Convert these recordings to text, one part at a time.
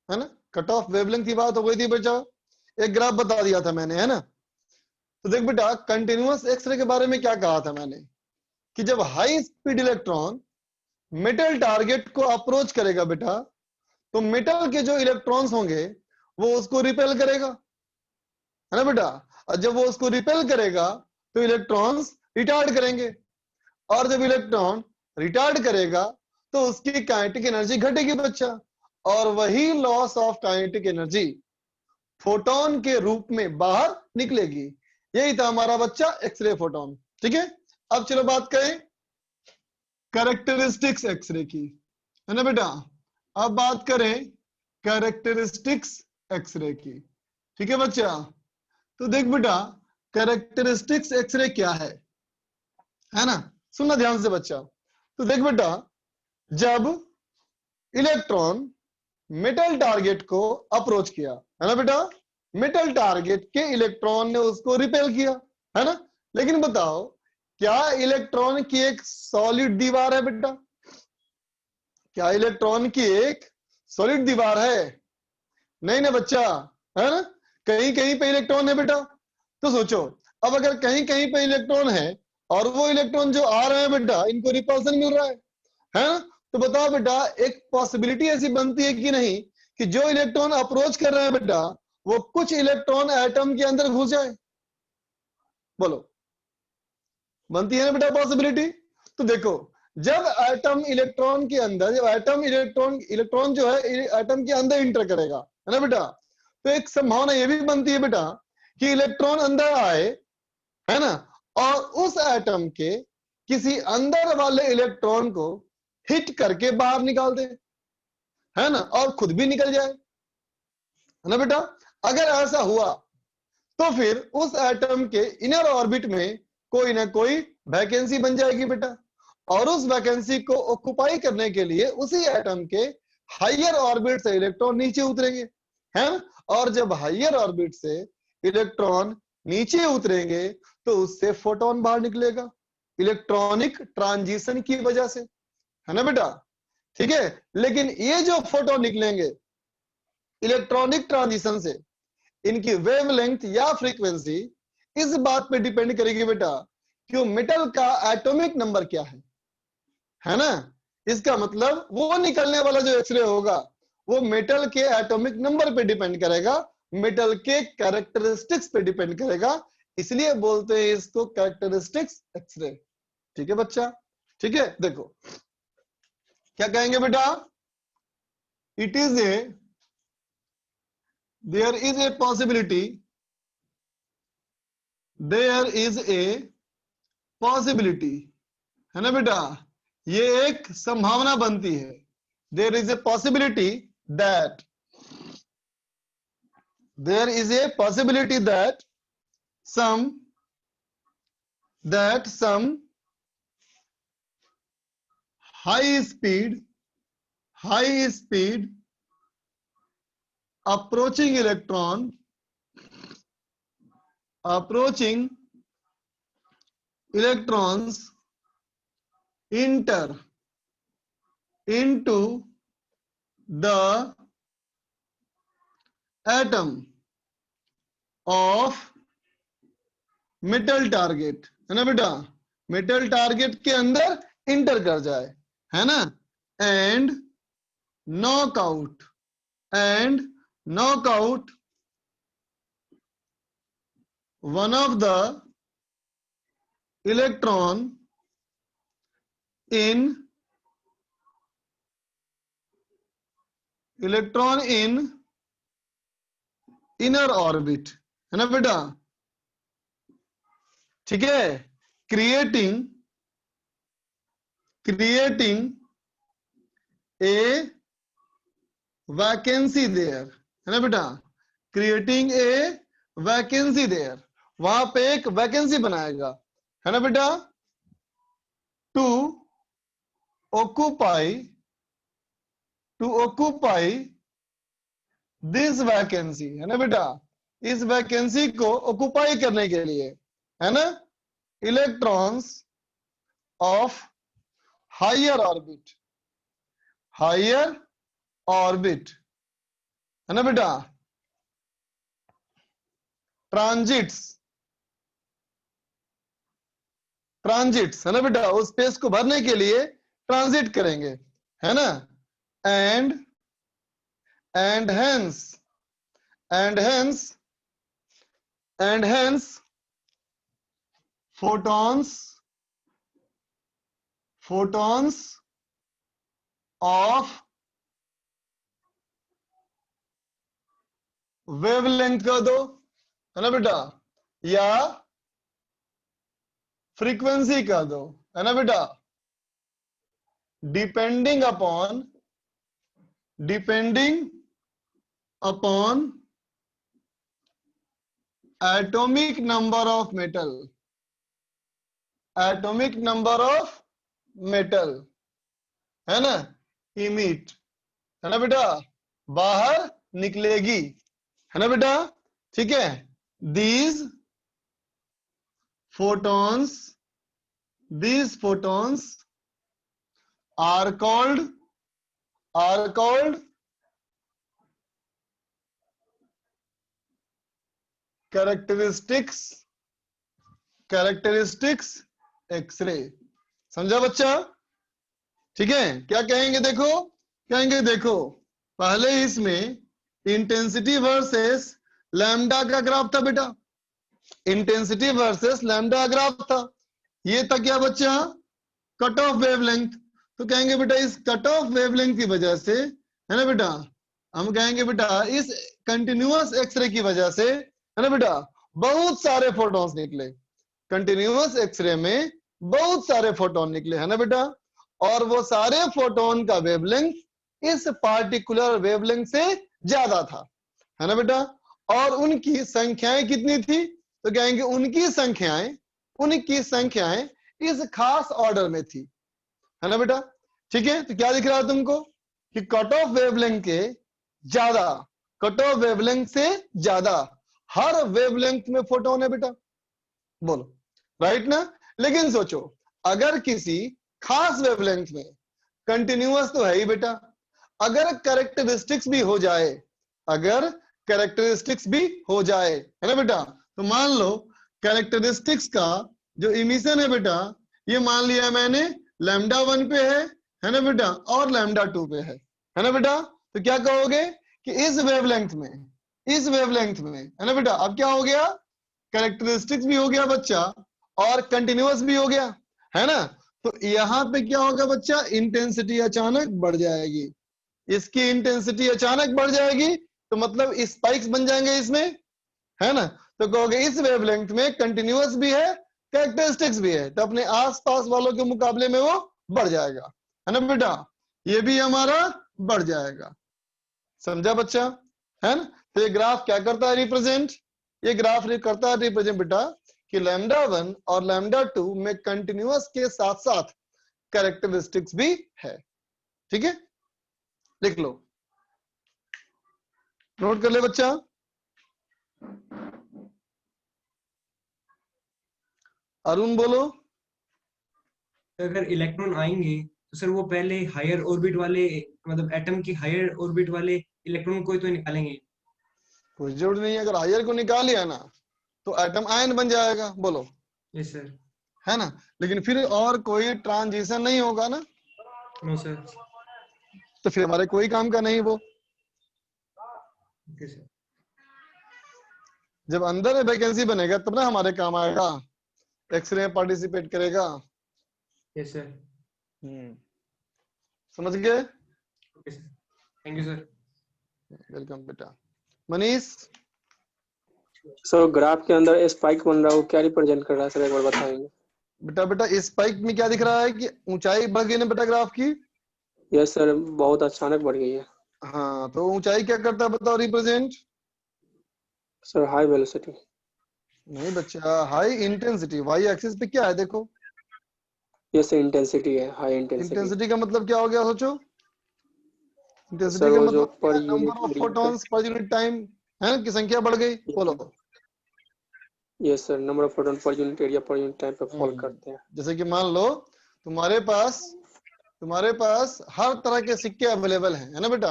है ना, cut off wavelength की बात हो गई थी बच्चा, एक ग्राफ बता दिया था मैंने, है ना। तो देख बेटा, कंटिन्यूअस एक्सरे के बारे में क्या कहा था मैंने, कि जब high speed electron metal target को अप्रोच करेगा बेटा, तो मेटल के जो इलेक्ट्रॉन्स होंगे वो उसको रिपेल करेगा, है ना बेटा। और जब वो उसको रिपेल करेगा तो इलेक्ट्रॉन्स रिटार्ड करेंगे, और जब इलेक्ट्रॉन रिटार्ड करेगा तो उसकी काइनेटिक एनर्जी घटेगी बच्चा, और वही loss of kinetic energy photon के रूप में बाहर निकलेगी। यही था हमारा बच्चा एक्सरे फोटोन। ठीक है, अब चलो बात करें कैरेक्टरिस्टिक्स एक्सरे की, है ना बेटा। अब बात करें कैरेक्टरिस्टिक्स एक्सरे की। ठीक है बच्चा, तो देख बेटा, कैरेक्टरिस्टिक्स एक्सरे क्या है ना, सुनना ध्यान से बच्चा। तो देख बेटा, जब इलेक्ट्रॉन मेटल टारगेट को अप्रोच किया, है ना बेटा, मेटल टारगेट के इलेक्ट्रॉन ने उसको रिपेल किया, है ना। लेकिन बताओ, क्या इलेक्ट्रॉन की एक सॉलिड दीवार है बेटा? क्या इलेक्ट्रॉन की एक सॉलिड दीवार है? नहीं ना बच्चा, है ना, कहीं कहीं पे इलेक्ट्रॉन है बेटा। तो सोचो, अब अगर कहीं कहीं पे इलेक्ट्रॉन है और वो इलेक्ट्रॉन जो आ रहे हैं बेटा, इनको रिपल्सन मिल रहा है ना, तो बताओ बेटा, एक पॉसिबिलिटी ऐसी बनती है कि नहीं, कि जो इलेक्ट्रॉन अप्रोच कर रहे हैं बेटा, वो कुछ इलेक्ट्रॉन एटम के अंदर घुस जाए? बोलो, बनती है ना बेटा पॉसिबिलिटी। तो देखो, जब एटम इलेक्ट्रॉन के अंदर, जब एटम इलेक्ट्रॉन जो है एटम के अंदर इंटर करेगा, है ना बेटा, तो एक संभावना ये भी बनती है बेटा कि इलेक्ट्रॉन अंदर आए, है ना, और उस एटम के किसी अंदर वाले इलेक्ट्रॉन को हिट करके बाहर निकाल दे, है ना, और खुद भी निकल जाए, है ना बेटा। अगर ऐसा हुआ तो फिर उस एटम के इनर ऑर्बिट में कोई ना कोई वैकेंसी बन जाएगी बेटा, और उस वैकेंसी को ऑक्युपाई करने के लिए उसी एटम के हायर ऑर्बिट से इलेक्ट्रॉन नीचे उतरेंगे, है ना। और जब हायर ऑर्बिट से इलेक्ट्रॉन नीचे उतरेंगे तो उससे फोटोन बाहर निकलेगा, इलेक्ट्रॉनिक ट्रांजिशन की वजह से, है ना बेटा। ठीक है, लेकिन ये जो फोटोन निकलेंगे इलेक्ट्रॉनिक ट्रांजिशन से, इनकी वेवलेंथ या फ्रीक्वेंसी इस बात पे डिपेंड करेगी बेटा कि वो मेटल का एटॉमिक नंबर क्या है ना। इसका मतलब वो निकलने वाला जो एक्सरे होगा वो मेटल के एटॉमिक नंबर पे डिपेंड करेगा, मेटल के कैरेक्टरिस्टिक्स पे डिपेंड करेगा, इसलिए बोलते हैं इसको कैरेक्टरिस्टिक्स एक्सरे। ठीक है बच्चा, ठीक है। देखो क्या कहेंगे बेटा, it is a, there is a possibility, there is a possibility, है ना बेटा, ये एक संभावना बनती है। There is a possibility that, there is a possibility that some high speed approaching electrons enter into the atom of metal target, है ना बेटा, मेटल टारगेट के अंदर इंटर कर जाए, है ना, and knockout one of the electron in inner orbit, है ना बेटा। ठीक है, क्रिएटिंग ए वैकेंसी देयर, है ना बेटा, क्रिएटिंग ए वैकेंसी देयर, वहां पे एक वैकेंसी बनाएगा, है ना बेटा, टू ऑक्युपाई दिस वैकेंसी, है ना बेटा, इस वैकेंसी को ऑक्युपाई करने के लिए, है ना, इलेक्ट्रॉन्स ऑफ हायर ऑर्बिट है ना बेटा, ट्रांजिट्स, ट्रांजिट्स है ना बेटा, उस स्पेस को भरने के लिए ट्रांजिट करेंगे, है ना। And hence and hence and hence photons of wavelength कर दो, है ना बेटा, या फ्रीक्वेंसी कर दो, है ना बेटा, depending upon atomic number of metal, atomic number of metal, है ना, इमिट, है ना बेटा, बाहर निकलेगी, है ना बेटा, ठीक है। these photons are called characteristics X ray. समझा बच्चा, ठीक है। क्या कहेंगे, देखो कहेंगे, देखो पहले इसमें इंटेंसिटी वर्सेस लैम्डा का ग्राफ था बेटा, इंटेंसिटी वर्सेस लैम्डा ग्राफ था। ये था क्या बच्चा, कट ऑफ वेवलेंथ। तो कहेंगे बेटा इस कट ऑफ वेवलेंथ की वजह से, है ना बेटा, हम कहेंगे बेटा इस कंटिन्यूअस एक्सरे की वजह से, है ना बेटा, बहुत सारे फोटॉन्स निकले, कंटिन्यूअस एक्सरे में बहुत सारे फोटोन निकले, है ना बेटा, और वो सारे फोटोन का वेवलेंथ इस पार्टिकुलर वेवलेंथ से ज्यादा था, है ना बेटा, और उनकी संख्याएं कितनी थी, तो कहेंगे उनकी संख्याएं इस खास ऑर्डर में थी, है ना बेटा, ठीक है। तो क्या दिख रहा है तुमको कि कट ऑफ वेवलेंथ के ज्यादा, कट ऑफ वेवलेंथ से ज्यादा हर वेवलेंथ में फोटोन है बेटा, बोलो राइट ना। लेकिन सोचो अगर किसी खास वेवलेंथ में, कंटिन्यूअस तो है ही बेटा, अगर कैरेक्टरिस्टिक्स भी हो जाए, अगर कैरेक्टरिस्टिक्स भी हो जाए, है ना बेटा, तो मान लो कैरेक्टरिस्टिक्स का जो इमिशन है बेटा, ये मान लिया मैंने लैम्डा 1 पे है ना बेटा, और लैम्डा 2 पे है ना बेटा, तो क्या कहोगे कि इस वेवलेंथ में, है ना बेटा, अब क्या हो गया, कैरेक्टरिस्टिक्स भी हो गया बच्चा और कंटिन्यूअस भी हो गया, है ना। तो यहां पे क्या होगा बच्चा, इंटेंसिटी अचानक बढ़ जाएगी, इसकी इंटेंसिटी अचानक बढ़ जाएगी, तो मतलब स्पाइक्स बन जाएंगे इसमें, है ना। तो कहोगे इस वेवलेंथ में कंटिन्यूअस भी है, कैरेक्टरिस्टिक्स भी है, तो अपने आसपास वालों के मुकाबले में वो बढ़ जाएगा, है ना बेटा, ये भी हमारा बढ़ जाएगा। समझा बच्चा, है ना। तो ये ग्राफ क्या करता है रिप्रेजेंट, ये ग्राफ करता है रिप्रेजेंट बेटा कि लैम्डा 1 और लैम्डा 2 में कंटिन्यूअस के साथ साथ कैरेक्टरिस्टिक्स भी है, ठीक है। लिख लो, नोट कर ले बच्चा। अरुण बोलो। अगर इलेक्ट्रॉन आएंगे तो सर वो पहले हायर ऑर्बिट वाले, मतलब एटम की हायर ऑर्बिट वाले इलेक्ट्रॉन को तो निकालेंगे। कोई जरूरत नहीं है, अगर हायर को निकाल लिया ना तो एटम आयन बन जाएगा, बोलो यस सर। है ना, लेकिन फिर और कोई ट्रांजिशन नहीं होगा ना, नो सर। तो फिर हमारे कोई काम का नहीं वो। Okay sir. जब अंदर वैकेंसी बनेगा तब ना हमारे काम आएगा, एक्सरे में पार्टिसिपेट करेगा। Yes sir. समझ गए। Okay sir, thank you sir. Welcome बेटा। मनीष। सर ग्राफ के अंदर स्पाइक बन रहा है, वो क्या रिप्रेजेंट कर रहा है सर, एक बार बताएंगे। बेटा इस स्पाइक में क्या दिख रहा है कि ऊंचाई बढ़ गई ना बेटा ग्राफ की। यस सर, बहुत अचानक बढ़ गई है। हाँ, तो ऊंचाई क्या करता है बताओ रिप्रेजेंट। Sir high velocity. नहीं बच्चा, हाई इंटेंसिटी, वाई एक्सिस पे क्या है देखो। यस सर, इंटेंसिटी है, हाई इंटेंसिटी। इंटेंसिटी का मतलब क्या हो गया सोचो, इंटेंसिटी सर का वो जो मतलब पर number of unit photons per unit time है की संख्या बढ़ गई, बोलो। Yes sir, number of photon per unit area per unit time पे फॉल करते हैं। जैसे कि मान लो तुम्हारे पास हर तरह के सिक्के अवेलेबल हैं, है ना बेटा,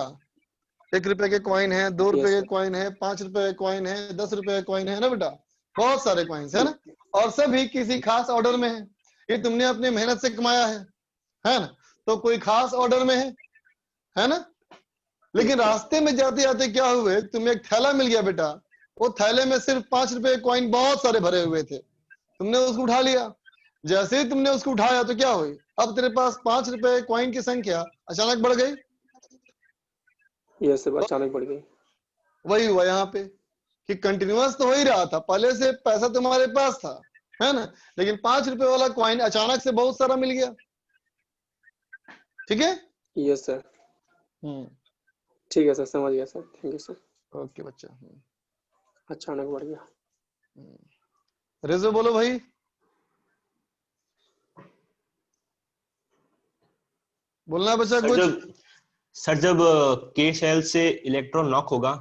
1 रुपए के कॉइन है, 2 रुपए Yes, के कॉइन है, 5 रुपए के कॉइन है, 10 रुपए के कॉइन है ना बेटा, बहुत सारे कॉइन्स है ना, और सभी किसी खास ऑर्डर में है। ये तुमने अपनी मेहनत से कमाया है ना, तो कोई खास ऑर्डर में है ना। लेकिन रास्ते में जाते जाते क्या हुए, तुम्हें एक थैला मिल गया बेटा, वो थैले में सिर्फ 5 रुपए के कॉइन बहुत सारे भरे हुए थे, तुमने उसको उठा लिया। जैसे ही तुमने उसको उठाया तो क्या हुई, अब तेरे पास 5 रुपए कॉइन की संख्या अचानक बढ़ गई। yes, अचानक बढ़ गई। वही हुआ यहाँ पे कि कंटिन्यूअस तो हो ही रहा था, पहले से पैसा तुम्हारे पास था, है ना, लेकिन 5 रुपए वाला कॉइन अचानक से बहुत सारा मिल गया। ठीक है, Yes, sir. ठीक है सर, समझ गया sir, thank you sir. Okay बच्चा। अचानक बढ़ गया। रेजो बोलो भाई। बोलना है बच्चा कुछ। सर जब के शेल से इलेक्ट्रॉन नॉक होगा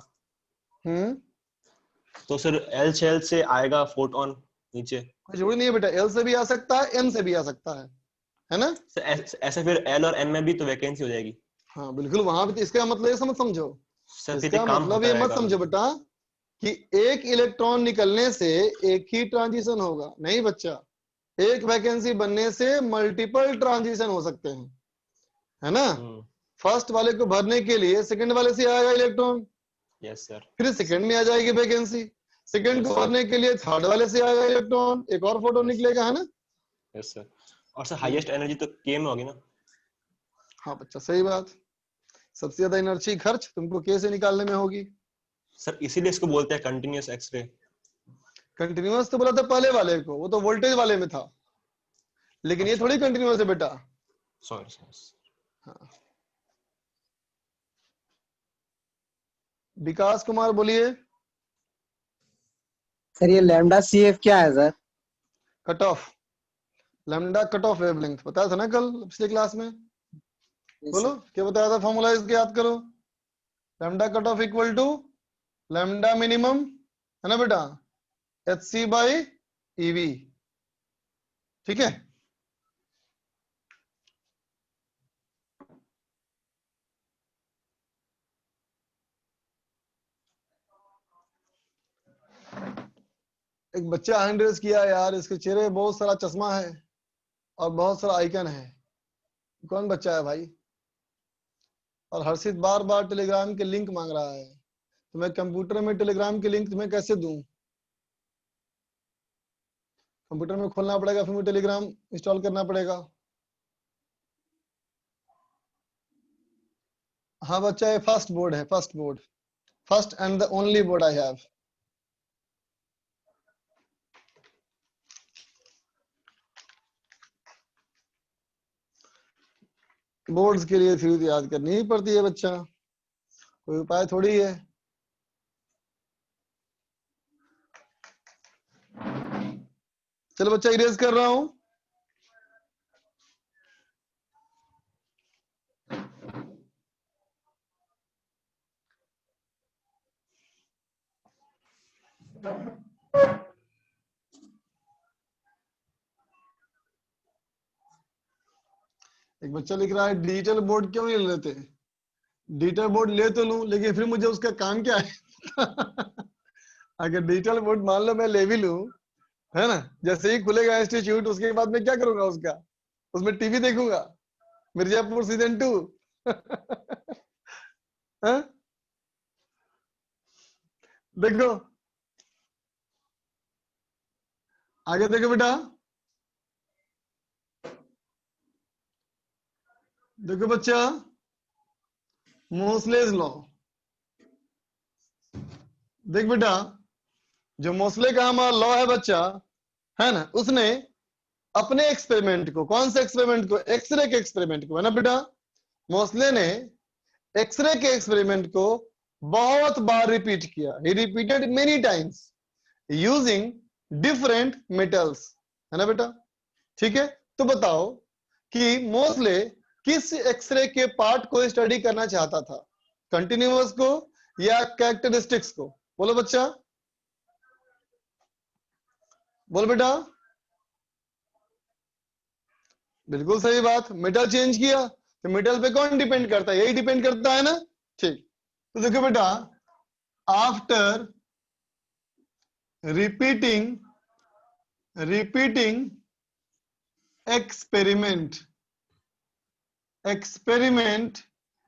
तो सर एल शेल से आएगा फोटोन नीचे। कोई जरूरी नहीं है बेटा, एल से भी आ सकता है, एन से भी आ सकता है ना। ऐसे फिर एल और एन में भी तो वैकेंसी हो जाएगी। हाँ बिल्कुल, वहां भी तो इसका मतलब ये समझ समझो, इसका मतलब ये मत समझो बेटा कि एक इलेक्ट्रॉन निकलने से एक ही ट्रांजिशन होगा, नहीं बच्चा, एक वैकेंसी बनने से मल्टीपल ट्रांजिशन हो सकते हैं, है ना। फर्स्ट वाले को भरने के लिए सेकंड वाले से आएगा इलेक्ट्रॉन, यस सर, फिर सेकंड में आ जाएगी वैकेंसी, सेकंड को भरने के लिए थर्ड वाले से आएगा इलेक्ट्रॉन, एक और फोटोन निकलेगा, है ना। Yes sir. और सर हाईएस्ट एनर्जी तो के में होगी ना। हाँ बच्चा सही बात, सबसे ज्यादा एनर्जी खर्च तुमको के से निकालने में होगी। सर इसीलिए इसको बोलते हैं कंटिन्यूअस एक्सरे। कंटिन्यूअस तो बोला था पहले वाले को, वो तो वोल्टेज वाले में था, लेकिन ये थोड़ी कंटिन्यूअस है बेटा। सॉरी। हाँ। विकास कुमार बोलिए। सर ये लैम्डा सीएफ क्या है sir? Cut off, lambda cut off wavelength बताया था ना कल पिछले क्लास में। बोलो क्या बताया था, फॉर्मूला इसके याद करो। Lambda cut off equal to lambda minimum, है ना बेटा, HC बाई EV। ठीक है, एक बच्चा हैंड रेज किया यार, इसके चेहरे में बहुत सारा चश्मा है और बहुत सारा आइकन है, कौन बच्चा है भाई। और हर्षित बार बार टेलीग्राम के लिंक मांग रहा है, तो मैं कंप्यूटर में टेलीग्राम के लिंक तुम्हें कैसे दूं, कंप्यूटर में खोलना पड़ेगा, फिर मुझे टेलीग्राम इंस्टॉल करना पड़ेगा। हाँ बच्चा, ये फर्स्ट बोर्ड है, first board, first and the only board I have. Boards के लिए थ्योरी याद करनी ही पड़ती है बच्चा, कोई उपाय थोड़ी है। चलो बच्चा इरेज कर रहा हूं। एक बच्चा लिख रहा है डिजिटल बोर्ड क्यों नहीं लेते। डिजिटल बोर्ड ले तो लूं, लेकिन फिर मुझे उसका काम क्या है अगर डिजिटल बोर्ड मान लो मैं ले भी लूं, है ना, जैसे ही खुलेगा इंस्टीट्यूट उसके बाद मैं क्या करूंगा, उसका उसमें टीवी देखूंगा, मिर्जापुर सीजन 2 देखो आगे देखो बेटा, देखो बच्चा, मोसलेस लॉ, देख बेटा, जो मोसले का हमारा लॉ है बच्चा, है ना, उसने अपने एक्सपेरिमेंट को, कौन से एक्सपेरिमेंट को, एक्सरे के एक्सपेरिमेंट को, है ना बेटा, मोसले ने एक्सरे के एक्सपेरिमेंट को बहुत बार रिपीट किया, ही repeated many times using different metals, है ना बेटा। ठीक है, तो बताओ कि मोसले किस एक्सरे के पार्ट को स्टडी करना चाहता था, कंटिन्यूअस को या कैरेक्टरिस्टिक्स को, बोलो बच्चा, बोल बेटा। बिल्कुल सही बात, मेटल चेंज किया तो मेटल पे कौन डिपेंड करता है, यही डिपेंड करता है ना। ठीक, तो देखो बेटा, after repeating experiment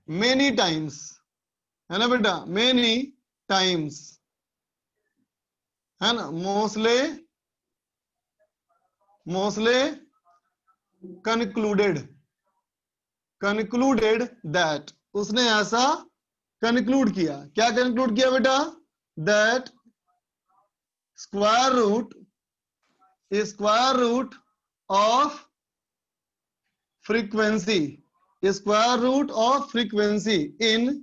many times, है ना बेटा, मेनी टाइम्स, है ना, मोस्टली कंक्लूडेड दैट, उसने ऐसा कंक्लूड किया, क्या कंक्लूड किया बेटा, that square root of frequency in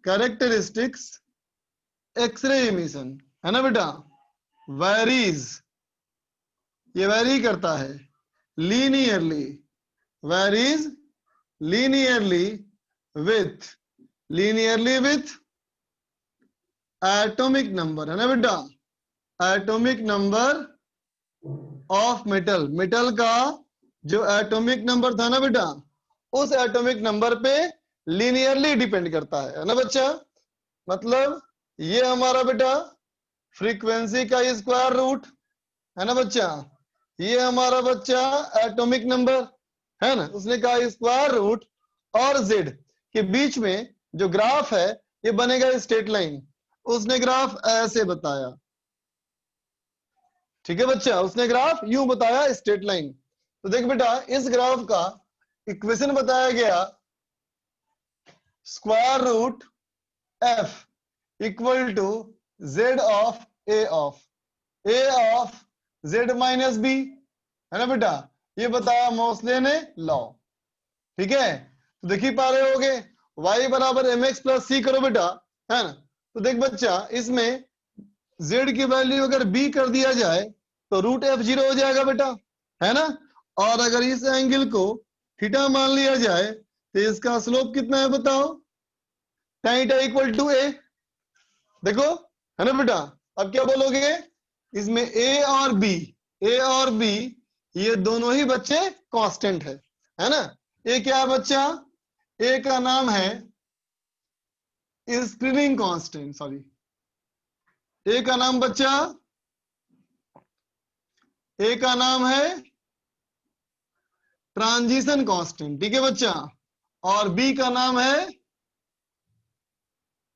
characteristics X ray emission, है ना बेटा, varies, ये वैरी करता है, linearly with atomic number, है ना बेटा, एटॉमिक नंबर ऑफ मेटल का जो एटॉमिक नंबर था ना बेटा, उस एटॉमिक नंबर पे लीनियरली डिपेंड करता है ना बच्चा। मतलब ये हमारा बेटा फ्रीक्वेंसी का स्क्वायर रूट है ना बच्चा, ये हमारा बच्चा एटॉमिक नंबर है ना, उसने कहा स्क्वायर रूट और जेड के बीच में जो ग्राफ है ये बनेगा स्ट्रेट लाइन, उसने ग्राफ ऐसे बताया, ठीक है बच्चा, उसने ग्राफ यूं बताया स्ट्रेट लाइन। तो देख बेटा, इस ग्राफ का इक्वेशन बताया गया square root F equal to z of a of z minus b, है ना बेटा, ये बताया मोस्ले ने लॉ, ठीक है। तो देख ही पा रहे होगे, y बराबर एम एक्स प्लस सी करो बेटा, है ना। तो देख बच्चा, इसमें z की वैल्यू अगर b कर दिया जाए तो रूट एफ 0 हो जाएगा बेटा, है ना। और अगर इस एंगल को थीटा मान लिया जाए तो इसका स्लोप कितना है बताओ, tan थीटा इक्वल टू ए, देखो, है ना बेटा। अब क्या बोलोगे, इसमें ए और बी ये दोनों ही बच्चे कांस्टेंट है ना। ए क्या है बच्चा, ए का नाम है स्क्रीनिंग कांस्टेंट, सॉरी, ए का नाम बच्चा, ए का नाम है ट्रांजिशन कांस्टेंट, ठीक है बच्चा, और बी का नाम है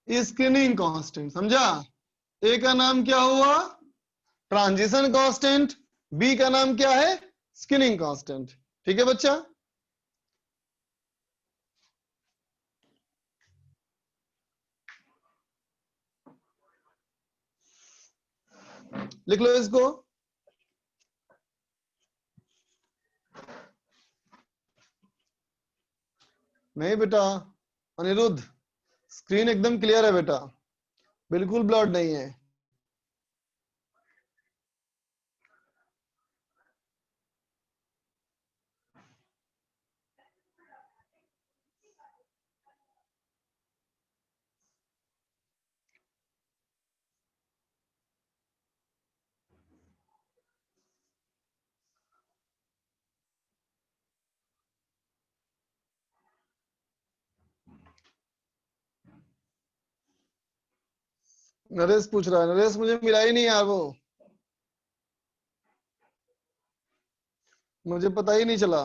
स्क्रीनिंग कांस्टेंट, समझा। ए का नाम क्या हुआ, ट्रांजिशन कांस्टेंट, बी का नाम क्या है, स्क्रीनिंग कांस्टेंट, ठीक है बच्चा। लिख लो इसको, नहीं बेटा अनिरुद्ध, स्क्रीन एकदम क्लियर है बेटा, बिल्कुल ब्लर्ड नहीं है। नरेश पूछ रहा है, नरेश मुझे मिला ही नहीं यार, वो मुझे पता ही नहीं चला।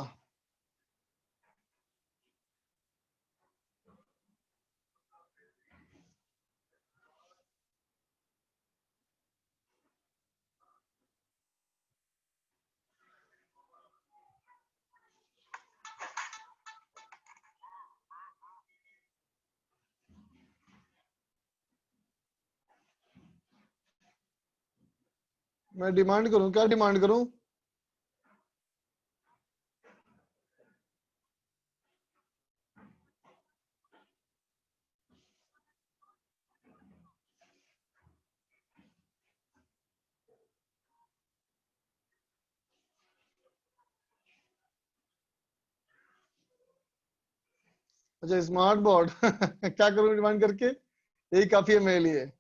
मैं डिमांड करूं, क्या डिमांड करूं, अच्छा स्मार्ट बोर्ड क्या करूं डिमांड करके, यही काफी है मेरे लिए।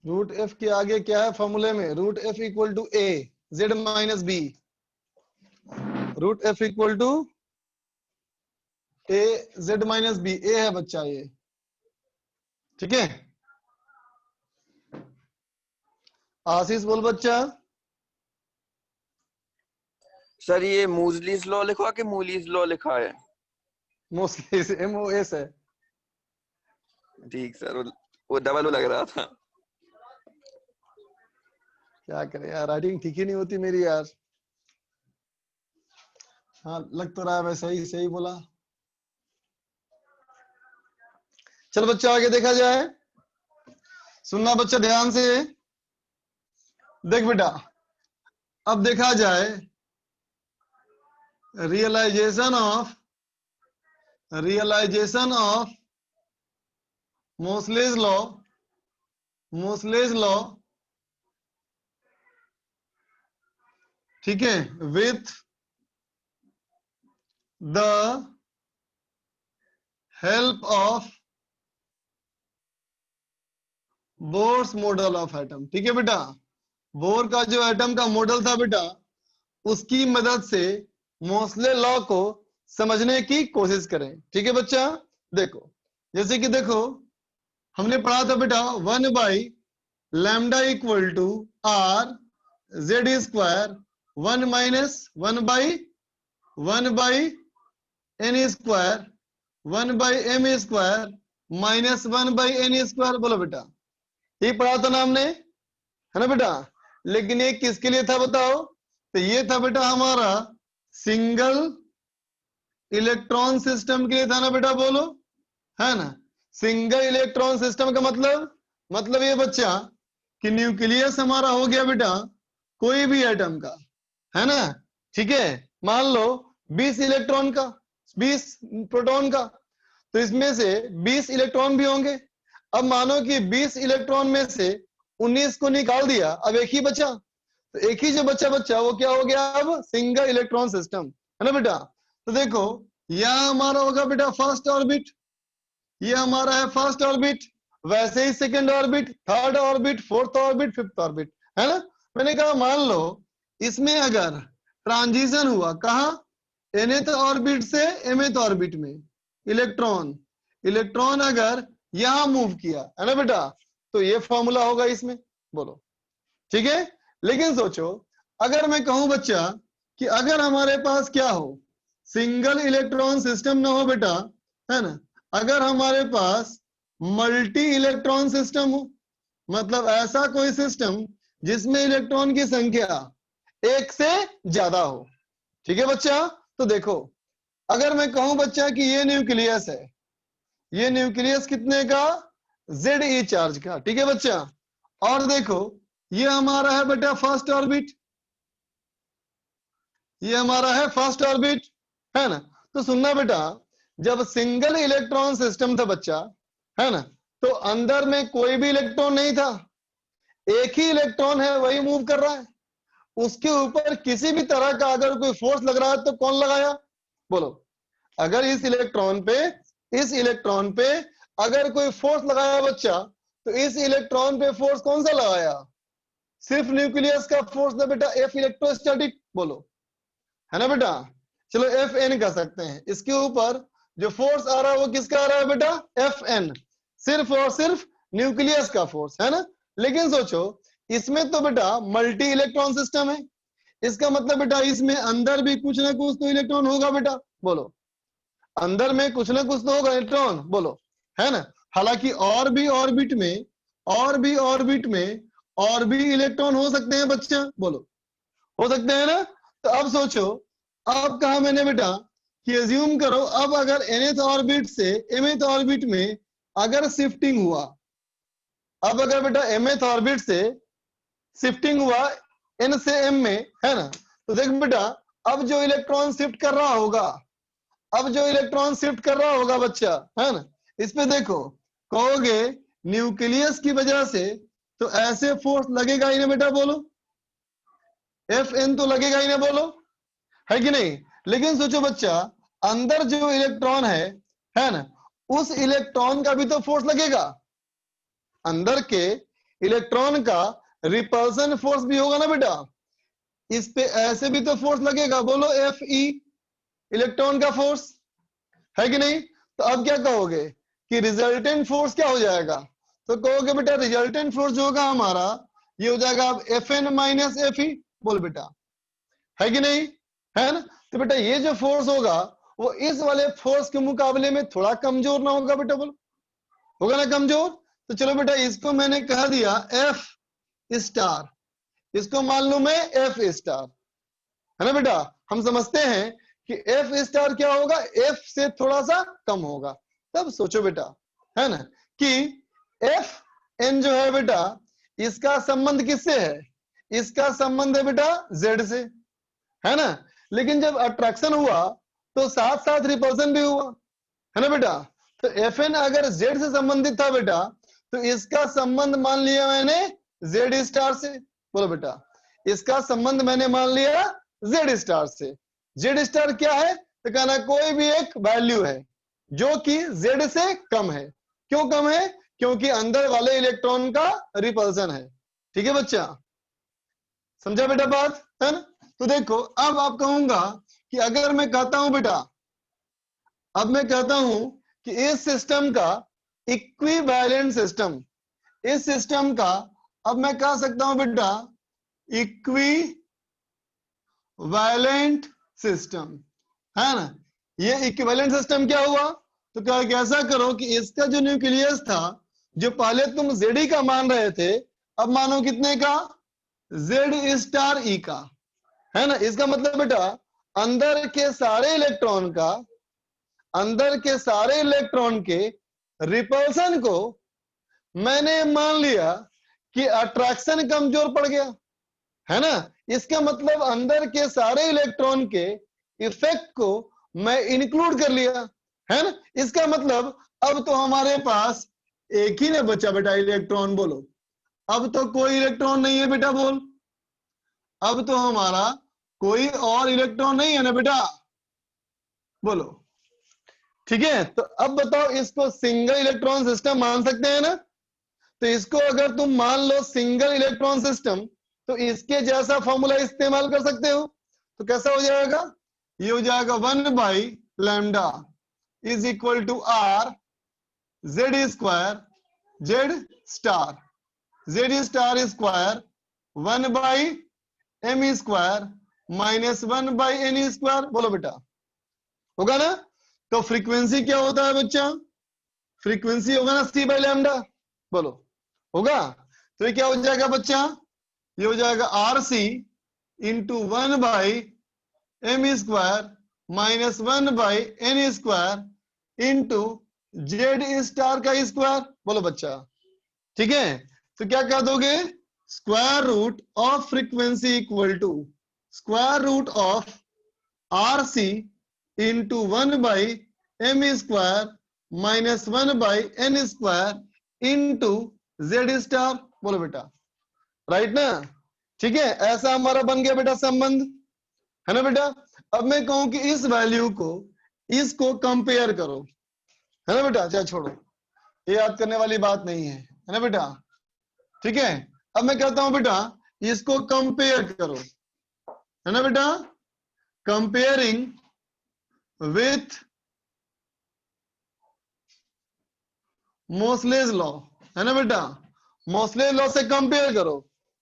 रूट एफ के आगे क्या है फॉर्मूले में? Root F equal to A Z minus B. Root F equal to A Z minus B. A है बच्चा ये, ठीक है। आशीष बोल बच्चा। सर ये मूजलीज लॉ लिखा कि मूलीज लॉ लिखा है? मोस्टली MOS है। ठीक सर, वो डबल लग रहा था। क्या करें यार, राइटिंग ठीक ही नहीं होती मेरी यार। हाँ लग तो रहा है वैसा ही, सही बोला। चल बच्चा आगे देखा जाए। सुनना बच्चा ध्यान से, देख बेटा अब देखा जाए रियलाइजेशन ऑफ मोस्लेज लॉ, ठीक है, with the help of Bohr's model of atom. ठीक है बेटा, बोर का जो एटम का मॉडल था बेटा, उसकी मदद से मोस्ले लॉ को समझने की कोशिश करें। ठीक है बच्चा, देखो जैसे कि देखो हमने पढ़ा था बेटा 1/λ equal to r z square 1 minus 1/n square 1/m square minus 1/n square. बोलो बेटा, ये पढ़ा था ना हमने, है ना बेटा। लेकिन ये किसके लिए था बताओ? तो ये था बेटा हमारा सिंगल इलेक्ट्रॉन सिस्टम के लिए था ना बेटा, बोलो, है ना। सिंगल इलेक्ट्रॉन सिस्टम का मतलब ये बच्चा कि न्यूक्लियस हमारा हो गया बेटा कोई भी एटम का, है ना। ठीक है, मान लो 20 इलेक्ट्रॉन का, 20 प्रोटॉन का, तो इसमें से 20 इलेक्ट्रॉन भी होंगे। अब मानो कि 20 इलेक्ट्रॉन में से 19 को निकाल दिया, अब एक ही बचा। तो एक ही जो बच्चा वो क्या हो गया? अब सिंगल इलेक्ट्रॉन सिस्टम, है ना बेटा। तो देखो यह हमारा होगा बेटा फर्स्ट ऑर्बिट, ये हमारा है फर्स्ट ऑर्बिट, वैसे ही second orbit, third orbit, fourth orbit, fifth orbit, है ना। मैंने कहा मान लो इसमें अगर ट्रांजिशन हुआ, कहा nth ऑर्बिट से mth ऑर्बिट में, इलेक्ट्रॉन अगर यहां मूव किया, है ना बेटा, तो ये फॉर्मूला होगा इसमें, बोलो ठीक है। लेकिन सोचो अगर मैं कहूं बच्चा कि अगर हमारे पास क्या हो, सिंगल इलेक्ट्रॉन सिस्टम ना हो बेटा, है ना, अगर हमारे पास मल्टी इलेक्ट्रॉन सिस्टम हो, मतलब ऐसा कोई सिस्टम जिसमें इलेक्ट्रॉन की संख्या एक से ज्यादा हो। ठीक है बच्चा, तो देखो अगर मैं कहूं बच्चा कि ये न्यूक्लियस है, ये न्यूक्लियस कितने का? Ze चार्ज का। ठीक है बच्चा, और देखो ये हमारा है बेटा फर्स्ट ऑर्बिट, ये हमारा है फर्स्ट ऑर्बिट, है ना। तो सुनना बेटा, जब सिंगल इलेक्ट्रॉन सिस्टम था बच्चा, है ना, तो अंदर में कोई भी इलेक्ट्रॉन नहीं था, एक ही इलेक्ट्रॉन है वही मूव कर रहा है। उसके ऊपर किसी भी तरह का अगर कोई फोर्स लग रहा है तो कौन लगाया? बोलो, अगर इस इलेक्ट्रॉन पे अगर कोई फोर्स लगाया बच्चा, तो इस इलेक्ट्रॉन पे फोर्स कौन सा लगाया? सिर्फ न्यूक्लियस का फोर्स ना बेटा, F इलेक्ट्रोस्टैटिक, बोलो, है ना बेटा। चलो Fn कह सकते हैं, इसके ऊपर जो फोर्स आ रहा है वो किसका आ रहा है बेटा? Fn, सिर्फ और सिर्फ न्यूक्लियस का फोर्स, है ना। लेकिन सोचो इसमें तो बेटा मल्टी इलेक्ट्रॉन सिस्टम है, इसका मतलब बेटा इसमें अंदर भी कुछ ना कुछ तो इलेक्ट्रॉन होगा बेटा, बोलो, अंदर में कुछ ना कुछ तो होगा इलेक्ट्रॉन, बोलो, है ना। हालांकि और भी ऑर्बिट में और भी इलेक्ट्रॉन हो सकते हैं बच्चा, बोलो, हो सकते हैं ना। तो अब सोचो, अब कहा मैंने बेटा कि अज्यूम करो अब अगर nth ऑर्बिट से mth ऑर्बिट में अगर शिफ्टिंग हुआ, अब अगर बेटा mth ऑर्बिट से शिफ्टिंग हुआ n से m में, है ना, तो देख बेटा अब जो इलेक्ट्रॉन शिफ्ट कर रहा होगा, बच्चा, है ना, इस पे देखो कहोगे न्यूक्लियस की वजह से तो ऐसे फोर्स लगेगा ही ना बेटा, बोलो, Fn तो लगेगा ही ना, बोलो, है कि नहीं। लेकिन सोचो बच्चा अंदर जो इलेक्ट्रॉन है ना, उस इलेक्ट्रॉन का भी तो फोर्स लगेगा, अंदर के इलेक्ट्रॉन का रिपल्सन फोर्स भी होगा ना बेटा, इस पे ऐसे भी तो फोर्स लगेगा, बोलो Fe, इलेक्ट्रॉन का फोर्स है कि नहीं। तो अब क्या कहोगे कि रिजल्टेंट फोर्स क्या हो जाएगा, तो कहोगे बेटा रिजल्टेंट फोर्स जो होगा हमारा ये हो जाएगा अब Fn माइनस Fe, बोल बेटा, है कि नहीं, है ना। तो बेटा ये जो फोर्स होगा वो इस वाले फोर्स के मुकाबले में थोड़ा कमजोर ना होगा बेटा, बोलो होगा ना कमजोर। तो चलो बेटा इसको मैंने कह दिया F स्टार, इसको मान लू मैं F स्टार, है ना बेटा। हम समझते हैं कि F स्टार क्या होगा, F से थोड़ा सा कम होगा। तब सोचो बेटा, है ना, कि Fn जो है बेटा इसका संबंध किससे है, इसका संबंध है बेटा Z से, है ना। लेकिन जब अट्रैक्शन हुआ तो साथ साथ रिपल्सन भी हुआ, है ना बेटा। तो Fn अगर Z से संबंधित था बेटा तो इसका संबंध मान लिया मैंने Z स्टार से, बोलो बेटा इसका संबंध मैंने मान लिया Z स्टार से। Z स्टार क्या है, तो कहना कोई भी एक वैल्यू है जो कि Z से कम है। क्यों कम है, क्योंकि अंदर वाले इलेक्ट्रॉन का रिपल्सन है। ठीक है बच्चा, समझा बेटा बात, है ना। तो देखो अब आप कहूंगा कि अगर मैं कहता हूं बेटा, अब मैं कहता हूं कि इस सिस्टम का इक्विवेलेंट सिस्टम, इस सिस्टम का अब मैं कह सकता हूं बेटा इक्विवेलेंट सिस्टम, है ना। ये इक्विवेलेंट सिस्टम क्या हुआ, तो क्या कैसा करो कि इसका जो न्यूक्लियस था जो पहले तुम Zd का मान रहे थे अब मानो कितने का, Z स्टार E का, है ना। इसका मतलब बेटा अंदर के सारे इलेक्ट्रॉन का, अंदर के सारे इलेक्ट्रॉन के रिपल्सन को मैंने मान लिया कि अट्रैक्शन कमजोर पड़ गया, है ना। इसका मतलब अंदर के सारे इलेक्ट्रॉन के इफेक्ट को मैं इंक्लूड कर लिया, है ना। इसका मतलब अब तो हमारे पास एक ही ना बचा बेटा इलेक्ट्रॉन, बोलो अब तो कोई इलेक्ट्रॉन नहीं है बेटा, बोल अब तो हमारा कोई और इलेक्ट्रॉन नहीं है ना बेटा, बोलो। ठीक है, तो अब बताओ इसको सिंगल इलेक्ट्रॉन सिस्टम मान सकते हैं ना। तो इसको अगर तुम मान लो सिंगल इलेक्ट्रॉन सिस्टम तो इसके जैसा फॉर्मूला इस्तेमाल कर सकते हो। तो कैसा हो जाएगा, ये हो जाएगा 1/λ is equal to R Z square Z star, Z star square 1/m square minus 1/n square, बोलो बेटा होगा ना। तो फ्रीक्वेंसी क्या होता है बच्चा, फ्रीक्वेंसी होगा ना C/λ, बोलो होगा। तो ये क्या हो जाएगा बच्चा, ये हो जाएगा RC into 1/m square minus 1/n square into Z star का स्क्वायर, बोलो बच्चा। ठीक है, तो क्या कह दोगे, square root of frequency equal to square root of RC into 1/m square minus 1/n square into Z star, बोलो बेटा राइट ना। ठीक है, ऐसा हमारा बन गया बेटा संबंध, है ना बेटा। अब मैं कहूं कि इस वैल्यू को इसको कंपेयर करो, है ना बेटा, चाहे छोड़ो ये याद करने वाली बात नहीं है ना बेटा। ठीक है, अब मैं कहता हूं बेटा इसको कंपेयर करो, है ना बेटा, कंपेयरिंग विथ मोसलेस लॉ, है ना बेटा, मोसलेस लॉ से कंपेयर करो।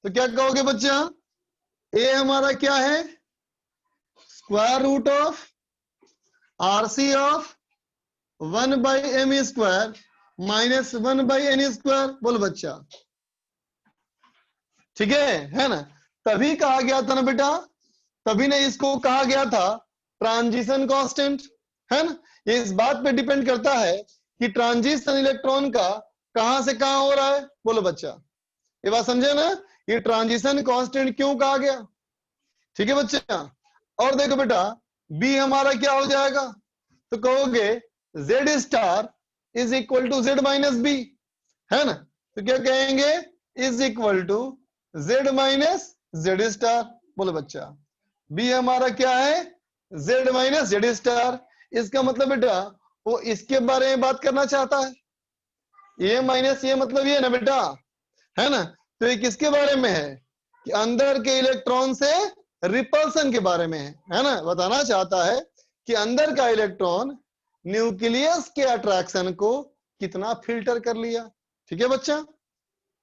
तो क्या कहोगे बच्चा, ए हमारा क्या है, square root of RC of 1/m square minus 1/n square, बोलो बच्चा। ठीक है ना। तभी कहा गया था ना बेटा, तभी ने इसको कहा गया था ट्रांजिशन कांस्टेंट, है ना। ये इस बात पे डिपेंड करता है कि ट्रांजिशन इलेक्ट्रॉन का कहां से कहां हो रहा है, बोलो बच्चा। ये बात समझे ना, ये ट्रांजिशन कांस्टेंट क्यों कहा गया। ठीक है बच्चा। और देखो बेटा बी हमारा क्या हो जाएगा, तो कहोगे Z star is equal to Z minus b, है ना। तो क्या कहेंगे, is equal to Z minus Z star, बोलो बच्चा। बी हमारा क्या है, Z माइनस Z स्टार। इसका मतलब बेटा वो इसके बारे में बात करना चाहता है, ये माइनस ये मतलब ये ना बेटा, है ना। तो ये किसके बारे में है कि अंदर के इलेक्ट्रॉन से रिपल्सन के बारे में है ना। बताना चाहता है कि अंदर का इलेक्ट्रॉन न्यूक्लियस के अट्रैक्शन को कितना फिल्टर कर लिया। ठीक है बच्चा,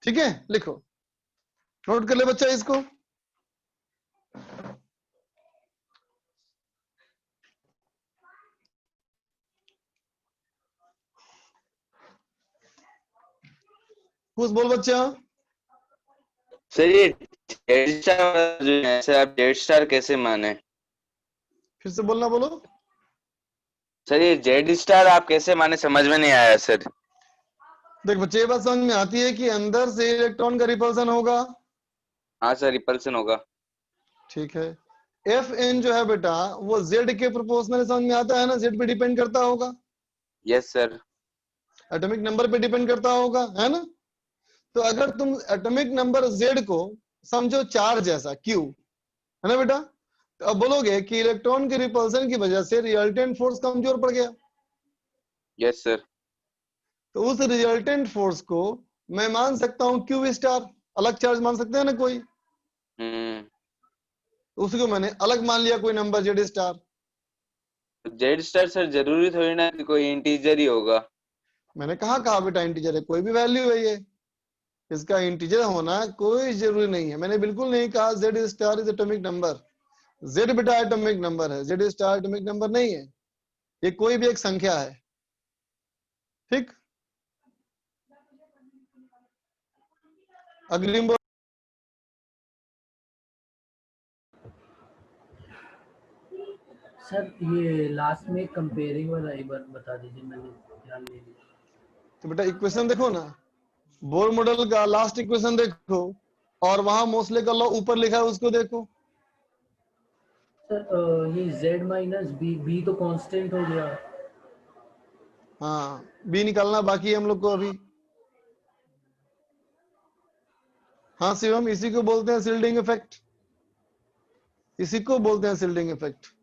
ठीक है, लिखो, नोट कर ले बच्चा इसको। कुछ बोल बच्चा। सर ये जेड स्टार जो है सर, आप जेड स्टार कैसे माने? फिर से बोलना, बोलो। सर ये जेड स्टार आप कैसे माने, समझ में नहीं आया सर। देख बच्चे, ये बात समझ में आती है कि अंदर से इलेक्ट्रॉन का रिपल्सन होगा। हाँ सर, रिपल्सन होगा। ठीक है। एफ एन जो है बेटा वो जेड के प्रोपोर्शनल समझ में आता है ना, जेड पे डिपेंड करता होगा, यस सर। एटॉमिक नंबर पे डिपेंड करता होगा, है ना। तो अगर तुम एटॉमिक नंबर जेड को समझो चार्ज जैसा क्यू, है ना बेटा, तो अब बोलोगे कि इलेक्ट्रॉन के रिपल्सन की वजह से रिजल्टेंट फोर्स कमजोर पड़ गया। Yes sir. तो उस रिजल्टेंट फोर्स को मैं मान सकता हूं क्यू स्टार, अलग चार्ज मान सकते हैं ना कोई, तो उसको मैंने अलग मान लिया कोई number Z star. Z star sir जरूरी थोड़ी ना कि कोई इंटीजर ही होगा। मैंने कहा बेटा इंटीजर है, कोई भी वैल्यू है ये, इसका इंटीजर होना कोई जरूरी नहीं है। मैंने बिल्कुल नहीं कहा Z star is atomic number. Z बेटा एटॉमिक नंबर है, जेड स्टार एटॉमिक नंबर नहीं है, ये कोई भी एक संख्या है। ठीक, अग्रिम बोल। सर ये लास्ट में कंपेयरिंग वाला एक बार बता दीजिए, मैंने ध्यान नहीं दिया। तो बेटा इक्वेशन देखो ना, बोर मॉडल का लास्ट इक्वेशन देखो, और वहां मोस्ले का लॉ ऊपर लिखा है उसको देखो। सर ये z माइनस बी तो कांस्टेंट हो गया। हाँ, बी निकालना बाकी है हम लोग को अभी। हाँ शिवम, इसी को बोलते हैं सिल्डिंग इफेक्ट, इसी को बोलते हैं सिल्डिंग इफेक्ट।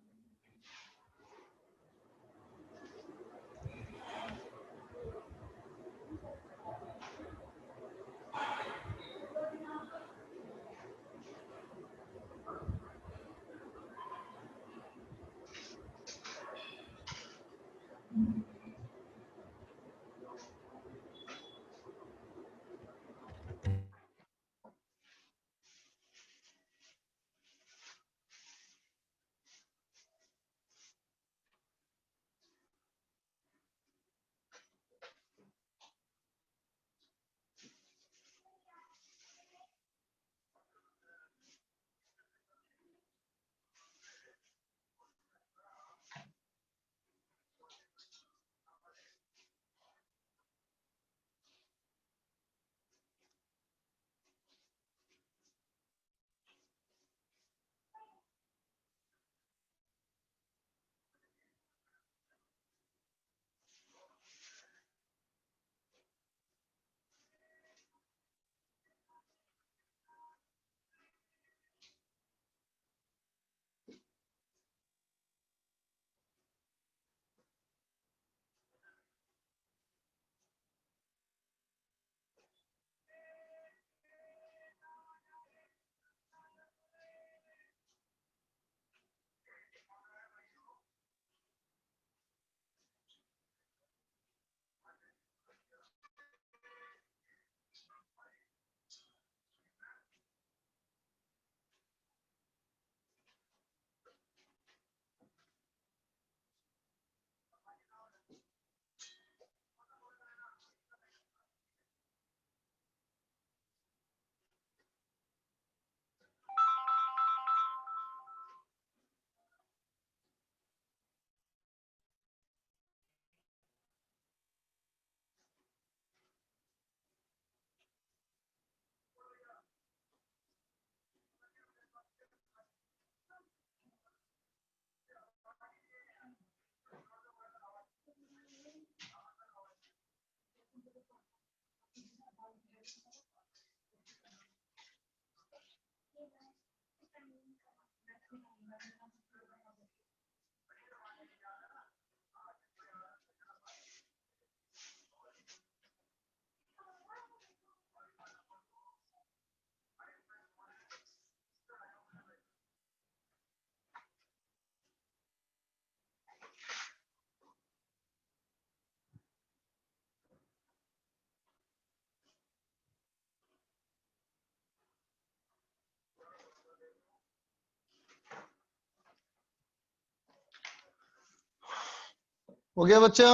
हो गया बच्चा?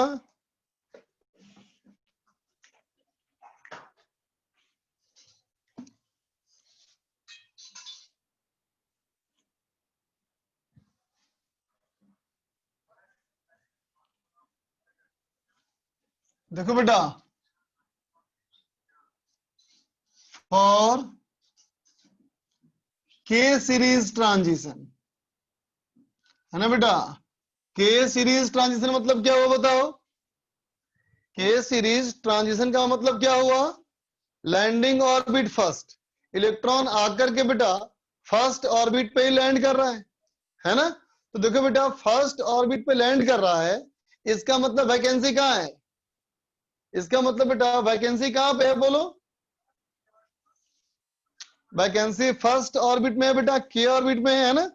देखो बेटा, फॉर के सीरीज ट्रांजिशन, है ना बेटा? के सीरीज ट्रांजिशन मतलब क्या हुआ बताओ? के सीरीज ट्रांजिशन का मतलब क्या हुआ? लैंडिंग ऑर्बिट फर्स्ट, इलेक्ट्रॉन आकर के बेटा फर्स्ट ऑर्बिट पे ही लैंड कर रहा है ना? तो देखो बेटा, फर्स्ट ऑर्बिट पे लैंड कर रहा है, इसका मतलब वैकेंसी कहाँ है? इसका मतलब बेटा वैकेंसी कहाँ पे है बोलो? वैकेंसी फर्स्ट ऑर्बिट में है बेटा, के ऑर्बिट में है ना?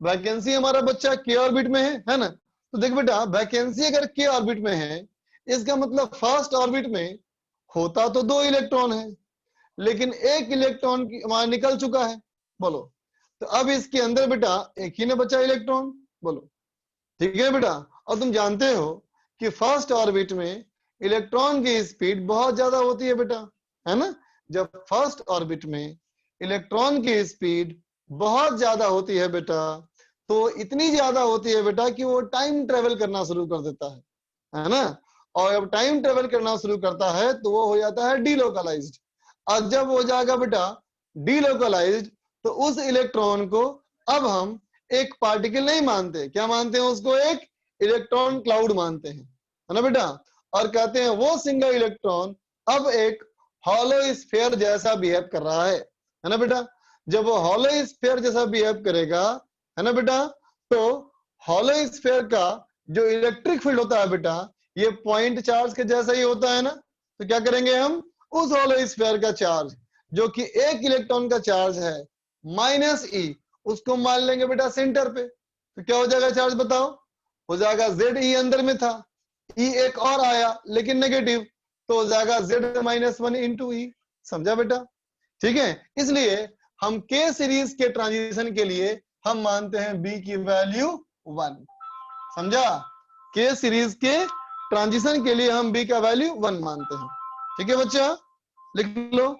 वैकेंसी हमारा बच्चा के ऑर्बिट में है ना? तो देख बेटा, वैकेंसी अगर के ऑर्बिट में है, इसका मतलब फर्स्ट ऑर्बिट में होता तो 2 इलेक्ट्रॉन है, लेकिन 1 इलेक्ट्रॉन वहां निकल चुका है। बोलो, तो अब इसके अंदर बेटा एक ही ने बचा इलेक्ट्रॉन। बोलो, ठीक है बेटा? और तुम जानते हो कि फर्स्ट ऑर्बिट में इलेक्ट्रॉन की स्पीड बहुत ज्यादा होती है बेटा, है ना? जब फर्स्ट ऑर्बिट में इलेक्ट्रॉन की स्पीड बहुत ज्यादा होती है बेटा, तो इतनी ज्यादा होती है बेटा कि वो टाइम ट्रेवल करना शुरू कर देता है ना? और जब टाइम ट्रेवल करना शुरू करता है तो वो हो जाता है डीलोकलाइज्ड। और जब हो जाएगा बेटा डीलोकलाइज्ड, तो उस इलेक्ट्रॉन को अब हम एक पार्टिकल नहीं मानते, क्या मानते हैं उसको? एक इलेक्ट्रॉन क्लाउड मानते हैं, है ना बेटा? और कहते हैं वो सिंगल इलेक्ट्रॉन अब एक हॉलो स्फीयर जैसा बिहेव कर रहा है ना बेटा? जब वो हॉलो स्फीयर जैसा बिहेव करेगा, है ना बेटा, तो हॉलो स्फीयर का जो इलेक्ट्रिक फील्ड होता है बेटा, ये पॉइंट चार्ज के जैसा ही होता है ना? तो क्या करेंगे हम? उस हॉलो स्फीयर का चार्ज जो कि 1 इलेक्ट्रॉन का चार्ज है -e, उसको मान लेंगे बेटा सेंटर पे। तो क्या हो जाएगा चार्ज बताओ? हो जाएगा Ze अंदर में था, E एक और आया लेकिन नेगेटिव, तो हो जाएगा Z-1 इंटू E। समझा बेटा? ठीक है, इसलिए हम के सीरीज के ट्रांजिशन के लिए हम मानते हैं B की वैल्यू 1। समझा? के सीरीज के ट्रांजिशन के लिए हम B का वैल्यू 1 मानते हैं। ठीक है बच्चा, लिख लो।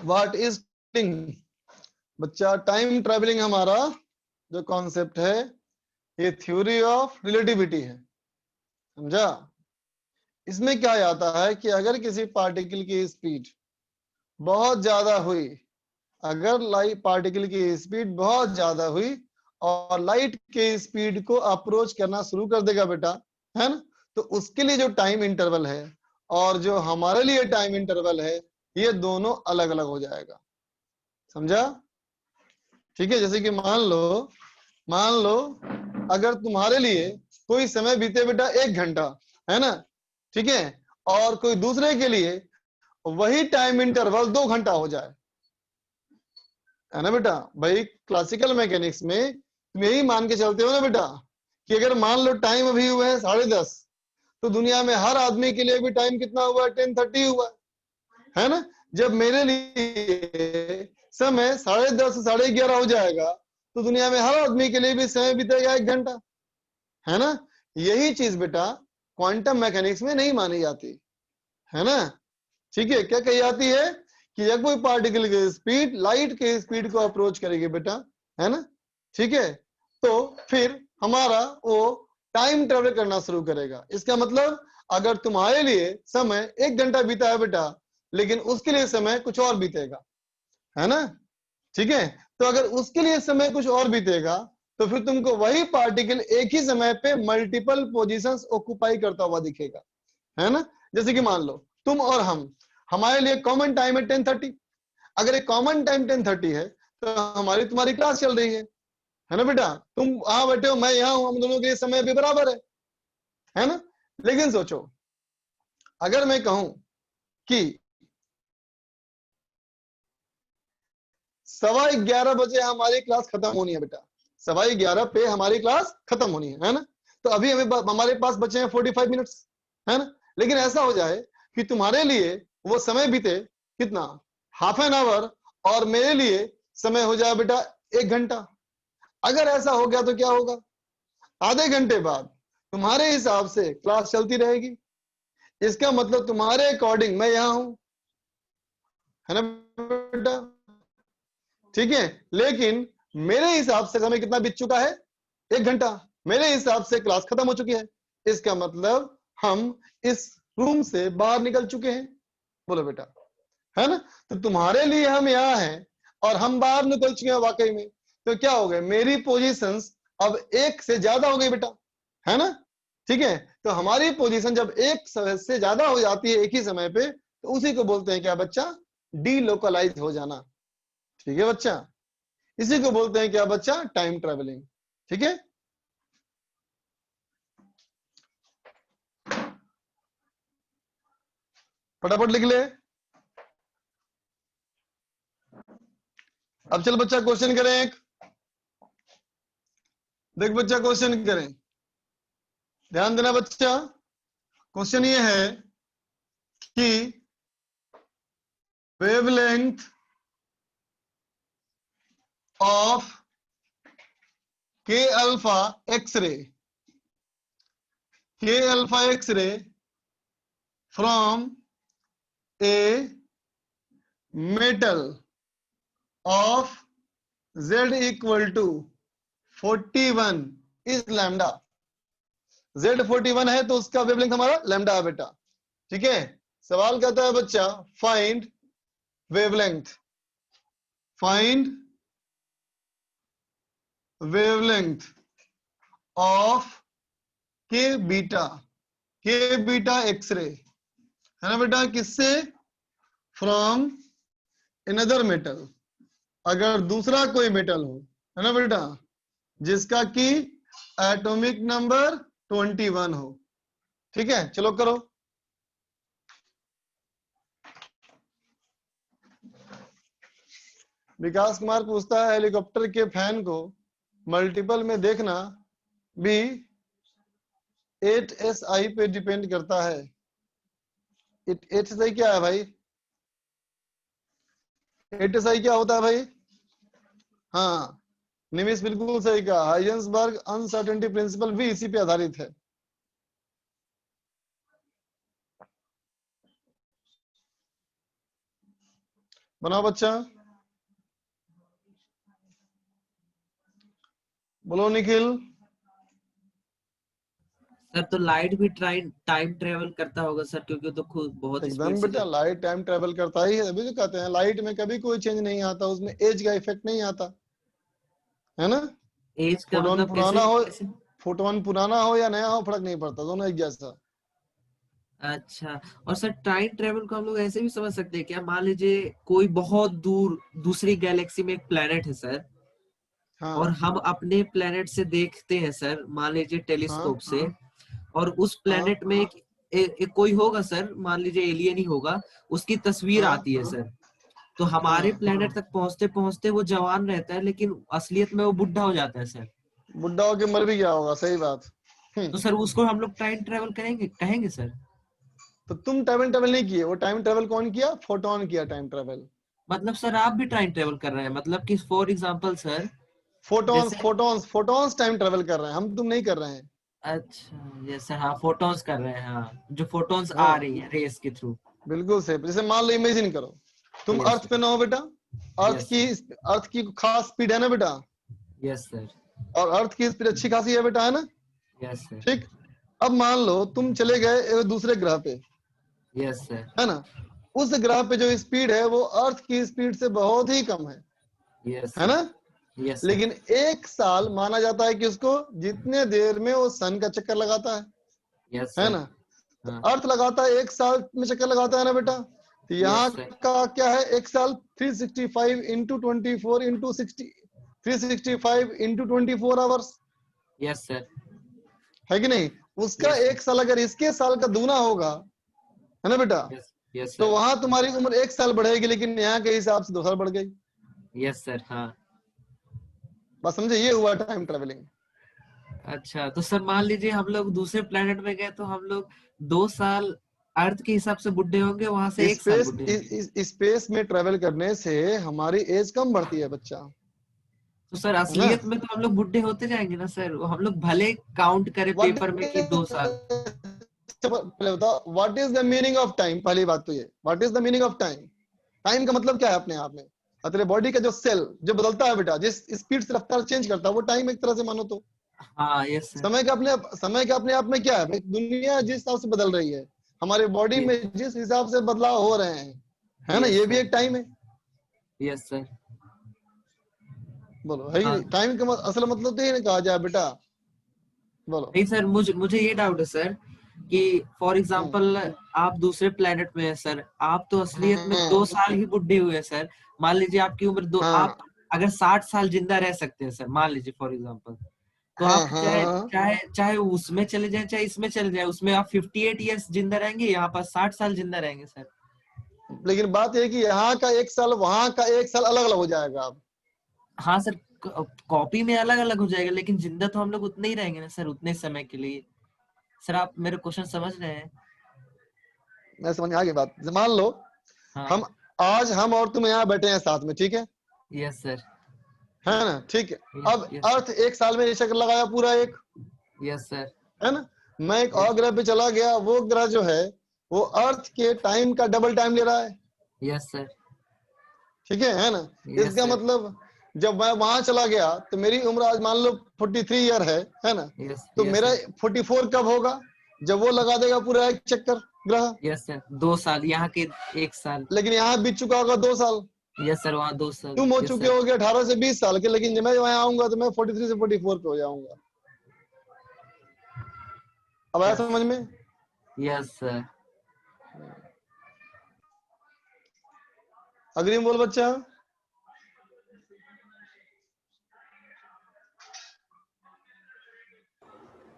व्हाट इज बच्चा? टाइम ट्रेवलिंग हमारा जो कॉन्सेप्ट है, ये थ्योरी ऑफ रिलेटिविटी है। समझा? इसमें क्या आता है कि अगर किसी पार्टिकल की स्पीड बहुत ज्यादा हुई, अगर लाइट पार्टिकल की स्पीड बहुत ज्यादा हुई और लाइट के स्पीड को अप्रोच करना शुरू कर देगा बेटा, है ना? तो उसके लिए जो टाइम इंटरवल है और जो हमारे लिए टाइम इंटरवल है, ये दोनों अलग अलग हो जाएगा। समझा? ठीक है, जैसे कि मान लो अगर तुम्हारे लिए कोई समय बीते बेटा 1 घंटा, है ना? ठीक है, और कोई दूसरे के लिए वही टाइम इंटरवल 2 घंटा हो जाए, है ना बेटा? भाई क्लासिकल मैकेनिक्स में तुम यही मान के चलते हो ना बेटा कि अगर मान लो टाइम अभी हुआ है 10:30, तो दुनिया में हर आदमी के लिए भी टाइम कितना हुआ है? 10:30 हुआ है ना? जब मेरे लिए समय 10:30 11:30 हो जाएगा, तो दुनिया में हर आदमी के लिए भी समय बीतेगा 1 घंटा, है ना? यही चीज बेटा क्वांटम मैकेनिक्स में नहीं मानी जाती, है ना? ठीक है, क्या कही जाती है कि जब कोई पार्टिकल की स्पीड लाइट के स्पीड को अप्रोच करेगी बेटा, है ना? ठीक है, तो फिर हमारा वो टाइम ट्रेवल करना शुरू करेगा। इसका मतलब अगर तुम्हारे लिए समय 1 घंटा बीता है बेटा, लेकिन उसके लिए समय कुछ और बीतेगा, है ना? ठीक है, तो अगर उसके लिए समय कुछ और बीतेगा, तो फिर तुमको वही पार्टिकल एक ही समय पे मल्टीपल पोजीशंस ऑक्युपाई करता हुआ दिखेगा, है ना? जैसे कि मान लो तुम और हम, हमारे लिए कॉमन टाइम है 10:30। अगर एक कॉमन टाइम 10:30 है, तो हमारी तुम्हारी क्लास चल रही है, है ना बेटा? तुम वहां बैठे हो, मैं यहाँ हूं, हम दोनों के लिए समय भी बराबर है ना? लेकिन सोचो, अगर मैं कहूं कि 11:15 बजे हमारी क्लास खत्म होनी है बेटा, 11:15 पे हमारी क्लास खत्म होनी है ना? तो अभी हमारे पास बचे हैं 45 मिनट्स, है ना? लेकिन ऐसा हो जाए कि तुम्हारे लिए वो समय बीते कितना, हाफ एन आवर, और मेरे लिए समय हो जाए बेटा 1 घंटा। अगर ऐसा हो गया तो क्या होगा? आधे घंटे बाद तुम्हारे हिसाब से क्लास चलती रहेगी। इसका मतलब तुम्हारे अकॉर्डिंग मैं यहां हूं, है ना बेटा? ठीक है, लेकिन मेरे हिसाब से समय कितना बीत चुका है? 1 घंटा। मेरे हिसाब से क्लास खत्म हो चुकी है। इसका मतलब हम इस रूम से बाहर निकल चुके हैं। बोलो बेटा, है ना? तो तुम्हारे लिए हम यहाँ हैं और हम बाहर निकल चुके हैं वाकई में। तो क्या हो गए, मेरी पोजीशंस अब 1 से ज्यादा हो गई बेटा, है ना? ठीक है, तो हमारी पोजीशन जब 1 से ज्यादा हो जाती है एक ही समय पे, तो उसी को बोलते हैं क्या बच्चा? डीलोकलाइज हो जाना। ठीक है बच्चा, इसी को बोलते हैं क्या बच्चा? Time travelling. ठीक है, फटाफट लिख ले। अब चल बच्चा क्वेश्चन करें एक। देख बच्चा क्वेश्चन करें, ध्यान देना बच्चा। क्वेश्चन ये है कि wavelength of K alpha X-ray from a metal of Z equal to 41 is lambda। Z 41 है तो उसका वेवलेंथ हमारा लैम्डा है बेटा। ठीक है, सवाल कहता है बच्चा find wavelength, find wavelength of K beta X-ray, है ना बेटा? किससे? फ्रॉम another metal, अगर दूसरा कोई मेटल हो, है ना बेटा, जिसका कि एटॉमिक नंबर 21 हो। ठीक है, चलो करो। विकास कुमार पूछता है हेलीकॉप्टर के फैन को मल्टीपल में देखना भी 8SI पे डिपेंड करता है। 8SI क्या है भाई? 8SI क्या होता है भाई? हाँ, निमिष बिल्कुल सही कहा, हाइजेंसबर्ग अनसर्टेनिटी प्रिंसिपल भी इसी पे आधारित है। बनाओ बच्चा, बोलो निखिल। सर तो लाइट भी टाइम ट्रेवल करता होगा सर, क्योंकि तो खुद बहुत एकदम स्पीड से बेटा, लाइट टाइम ट्रेवल करता ही है, अभी तो कहते हैं लाइट में कभी कोई चेंज नहीं आता, उसमें एज का इफेक्ट नहीं आता, है ना? एज का फोटोन मतलब पुराना हो, कैसे? फोटोन पुराना हो या नया हो फर्क नहीं पड़ता, दोनों एक जैसा। अच्छा, और सर टाइम ट्रेवल को हम लोग ऐसे भी समझ सकते हैं क्या? मान लीजिए कोई बहुत दूर दूसरी गैलेक्सी में एक प्लेनेट है सर, हाँ और हम अपने प्लेनेट से देखते हैं सर, मान लीजिए टेलीस्कोप हाँ से, और उस प्लेनेट हाँ में एक कोई होगा सर, मान लीजिए एलियन ही होगा, उसकी तस्वीर हाँ आती है सर। तो हमारे हाँ, प्लेनेट तक पहुंचते पहुंचते वो जवान रहता है, लेकिन असलियत में वो बुढ़ा हो जाता है सर। बुढ़ा होके मर भी गया होगा, सही बात। तो सर उसको हम लोग टाइम ट्रेवल कहेंगे सर? तो तुम टाइम ट्रेवल नहीं किए, वो टाइम ट्रेवल कौन किया? फोटोन किया टाइम ट्रेवल। मतलब सर आप भी टाइम ट्रेवल कर रहे हैं, मतलब कि फॉर एग्जांपल सर, फोटोन्स जैसे फोटोन्स फोटोन्स टाइम ट्रेवल कर रहे हैं, हम तुम नहीं कर रहे हैं। अच्छा यस सर, हाँ फोटॉन्स कर रहे हैं, हाँ जो फोटॉन्स आ हाँ रही है रेस के थ्रू। बिल्कुल सही। जैसे मान लो, इमेजिन करो तुम यस अर्थ पे ना हो बेटा, यस अर्थ की खास स्पीड है ना बेटा, यस सर, और अर्थ की स्पीड अच्छी खासी है बेटा, है ना? यस सर, ठीक, अब मान लो तुम चले गए एक दूसरे ग्रह पे, यस सर, है ना? उस ग्रह पे जो स्पीड है वो अर्थ की स्पीड से बहुत ही कम यस है ना? सर, यस सर, लेकिन 1 साल माना जाता है कि उसको जितने देर में वो सन का चक्कर लगाता यस है सर, ना? तो हाँ अर्थ लगाता है 1 साल में चक्कर लगाता है ना बेटा? तो यहाँ यस सर, का क्या है, 1 साल 365 into 24 into 60 365 into 24 hours, yes sir. है कि नहीं? उसका Yes, sir. एक साल अगर इसके साल का दूना होगा, है ना बेटा, यस यस तो सर। वहां तुम्हारी उम्र एक साल बढ़ेगी, लेकिन यहाँ के हिसाब से 2 साल बढ़ गई। Yes sir. हाँ। बस समझे, ये हुआ टाइम ट्रेवलिंग। अच्छा, तो सर मान लीजिए हम लोग दूसरे प्लेनेट में गए तो हम लोग 2 साल अर्थ के हिसाब से बुढ़े होंगे, वहां से 1 साल स्पेस बुढ़े होंगे। स्पेस में ट्रेवल करने से हमारी एज कम बढ़ती है बच्चा, तो सर है ना? असलियत में तो हम लोग बुढ़े होते जाएंगे ना सर, हम लोग भले काउंट करें व्हाट पेपर में कि 2 साल। पहले बताओ, what is the meaning of time? पहली बात तो ये, what is the meaning of time? Time का मतलब क्या है अपने आप में? और तेरे बॉडी का जो सेल जो बदलता है बेटा, जिस स्पीड से रफ्तार चेंज करता है, वो टाइम एक तरह से मानो तो। हाँ यस सर। समय का अपने आप में क्या है भाई? दुनिया जिस हिसाब से बदल रही है, हमारे बॉडी Yes. में जिस हिसाब से बदलाव हो रहे हैं, है ना, Yes, ये भी sir. एक टाइम है। Yes sir. बोलो, है कि हाँ। नहीं? टाइम का असल मतलब तो ये नहीं कहा जाए बेटा, बोलो। नहीं सर, मुझे ये डाउट है सर कि फॉर एग्जांपल आप दूसरे प्लेनेट में है सर, आप तो असलियत में 2 साल ही बुढ़े हुए हैं सर। मान लीजिए आपकी उम्र आप हाँ अगर 60 साल जिंदा रह सकते हैं सर, मान लीजिए फॉर एग्जांपल, तो हाँ आप हाँ चाहे हाँ। चाहे चाहे उसमें चले जाएं चाहे इसमें चले जाएं, उसमें आप 58 ईयर्स जिंदा रहेंगे, यहाँ पर 60 साल जिंदा रहेंगे सर। लेकिन बात ये है कि यहाँ का एक साल, वहां का एक साल अलग अलग हो जाएगा अब। हाँ सर, कॉपी में अलग अलग हो जाएगा, लेकिन जिंदा तो हम लोग उतने ही रहेंगे ना सर, उतने समय के लिए। सर आप मेरे क्वेश्चन समझ रहे हैं? मैं समझ में आ गई बात। मान लो हाँ। हम आज हम और तुम यहाँ बैठे हैं साथ में, ठीक है? Yes sir. है ना? ठीक है। अब यस अर्थ एक साल में चक्कर लगाया पूरा एक, यस सर। है ना? मैं एक Yes. और ग्रह पे चला गया, वो ग्रह जो है वो अर्थ के टाइम का डबल टाइम ले रहा है, यस सर। ठीक है ना? यस इसका सर। मतलब जब मैं वहां चला गया तो मेरी उम्र आज मान लो 43 ईयर है ना? यस तो यस मेरा सर। 44 कब होगा? जब वो लगा देगा पूरा एक चक्कर ग्रह। यस सर, 2 साल यहाँ के 1 साल। लेकिन यहाँ बीत चुका होगा 2 साल। यस सर, वहाँ 2 साल। तुम हो यस चुके सर। होगे 18 से 20 साल के, लेकिन जब मैं वहां आऊंगा तो मैं 43 से 44 पे हो जाऊंगा। अब आया समझ में? Yes sir. अग्रिम बोल बच्चा।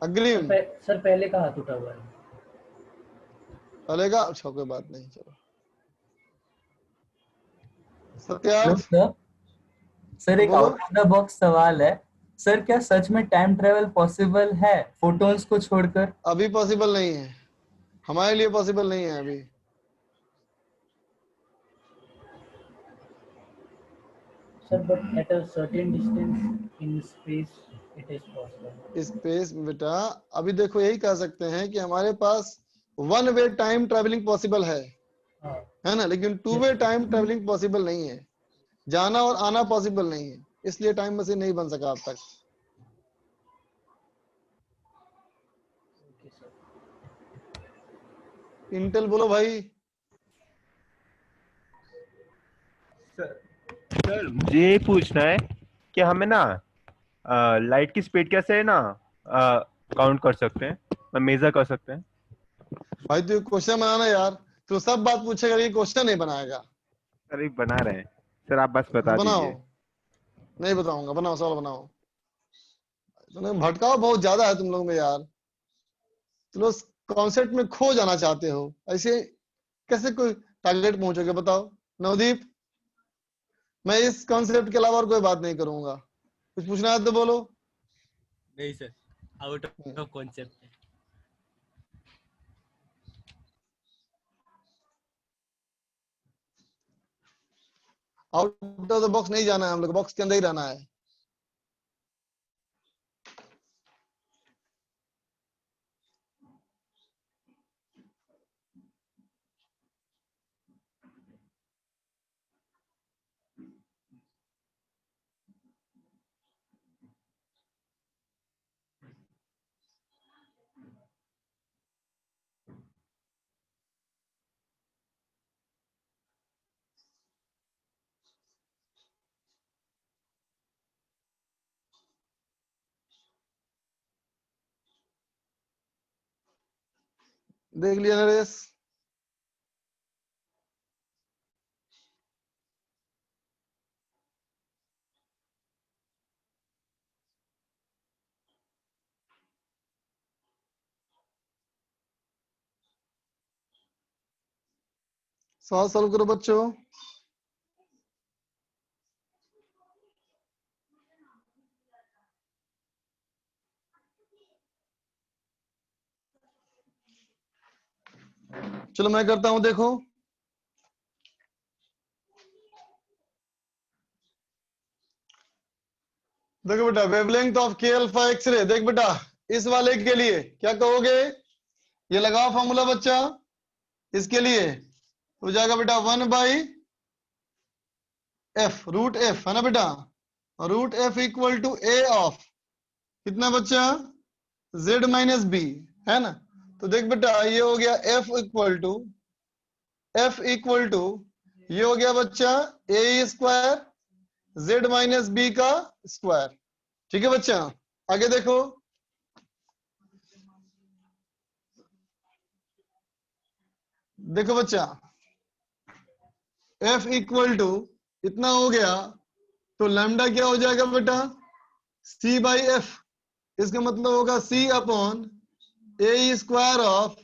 अग्रिम सर पहले का हाथ उठा हुआ है। चलेगा? अच्छा कोई बात नहीं, चलो। Hello Satyarth, sir. सर एक बोलो। आउट ऑफ द बॉक्स सवाल है। सर क्या सच में टाइम ट्रेवल पॉसिबल है फोटॉन्स को छोड़कर? अभी पॉसिबल नहीं है, हमारे लिए पॉसिबल नहीं है अभी। Sir, but at a certain distance in space, it is possible. Space में बेटा अभी देखो, यही कह सकते हैं कि हमारे पास one way time travelling possible हाँ, है ना? लेकिन two way time travelling possible नहीं है, जाना और आना पॉसिबल नहीं है, इसलिए टाइम मशीन नहीं बन सका अब तक। okay, sir. इंटेल बोलो भाई। सर मुझे ये पूछना है कि हमें ना लाइट की स्पीड कैसे है ना काउंट कर सकते हैं, मेजर कर सकते हैं? भाई तू क्वेश्चन बनाना यार, तू सब बात पूछेगा ये क्वेश्चन नहीं बनाएगा। सर एक बना रहे हैं सर, आप बस तो बता बनाओ। दीजिए। नहीं बताऊंगा, बनाओ, सवाल बनाओ। तुमने भटकाव बहुत ज्यादा है तुम लोग में यार, तुम लोग कॉन्सेप्ट में खो जाना चाहते हो, ऐसे कैसे कोई टारगेट पहुंचोगे बताओ? नवदीप, मैं इस कॉन्सेप्ट के अलावा और कोई बात नहीं करूंगा। कुछ पूछना है तो बोलो। नहीं सर, आउट ऑफ कॉन्सेप्ट है। आउट ऑफ द बॉक्स नहीं जाना है, हम लोग बॉक्स के अंदर ही रहना है। देख लिया नरेश? सवाल सॉल्व करो बच्चों। चलो मैं करता हूं, देखो देखो बेटा, वेवलेंथ ऑफ के अल्फा एक्सरे। देख बेटा, इस वाले के लिए क्या कहोगे, ये लगाओ फॉर्मूला बच्चा। इसके लिए हो जाएगा बेटा 1/f रूट एफ, है ना बेटा। Root F equal to a of कितना बच्चा, z माइनस बी, है ना। तो देख बेटा, ये हो गया f इक्वल टू ये हो गया बच्चा ए स्क्वायर z माइनस बी का स्क्वायर। ठीक है बच्चा, आगे देखो। देखो बच्चा, f इक्वल टू इतना हो गया, तो लैम्डा क्या हो जाएगा बेटा, c बाई एफ। इसका मतलब होगा c upon a square of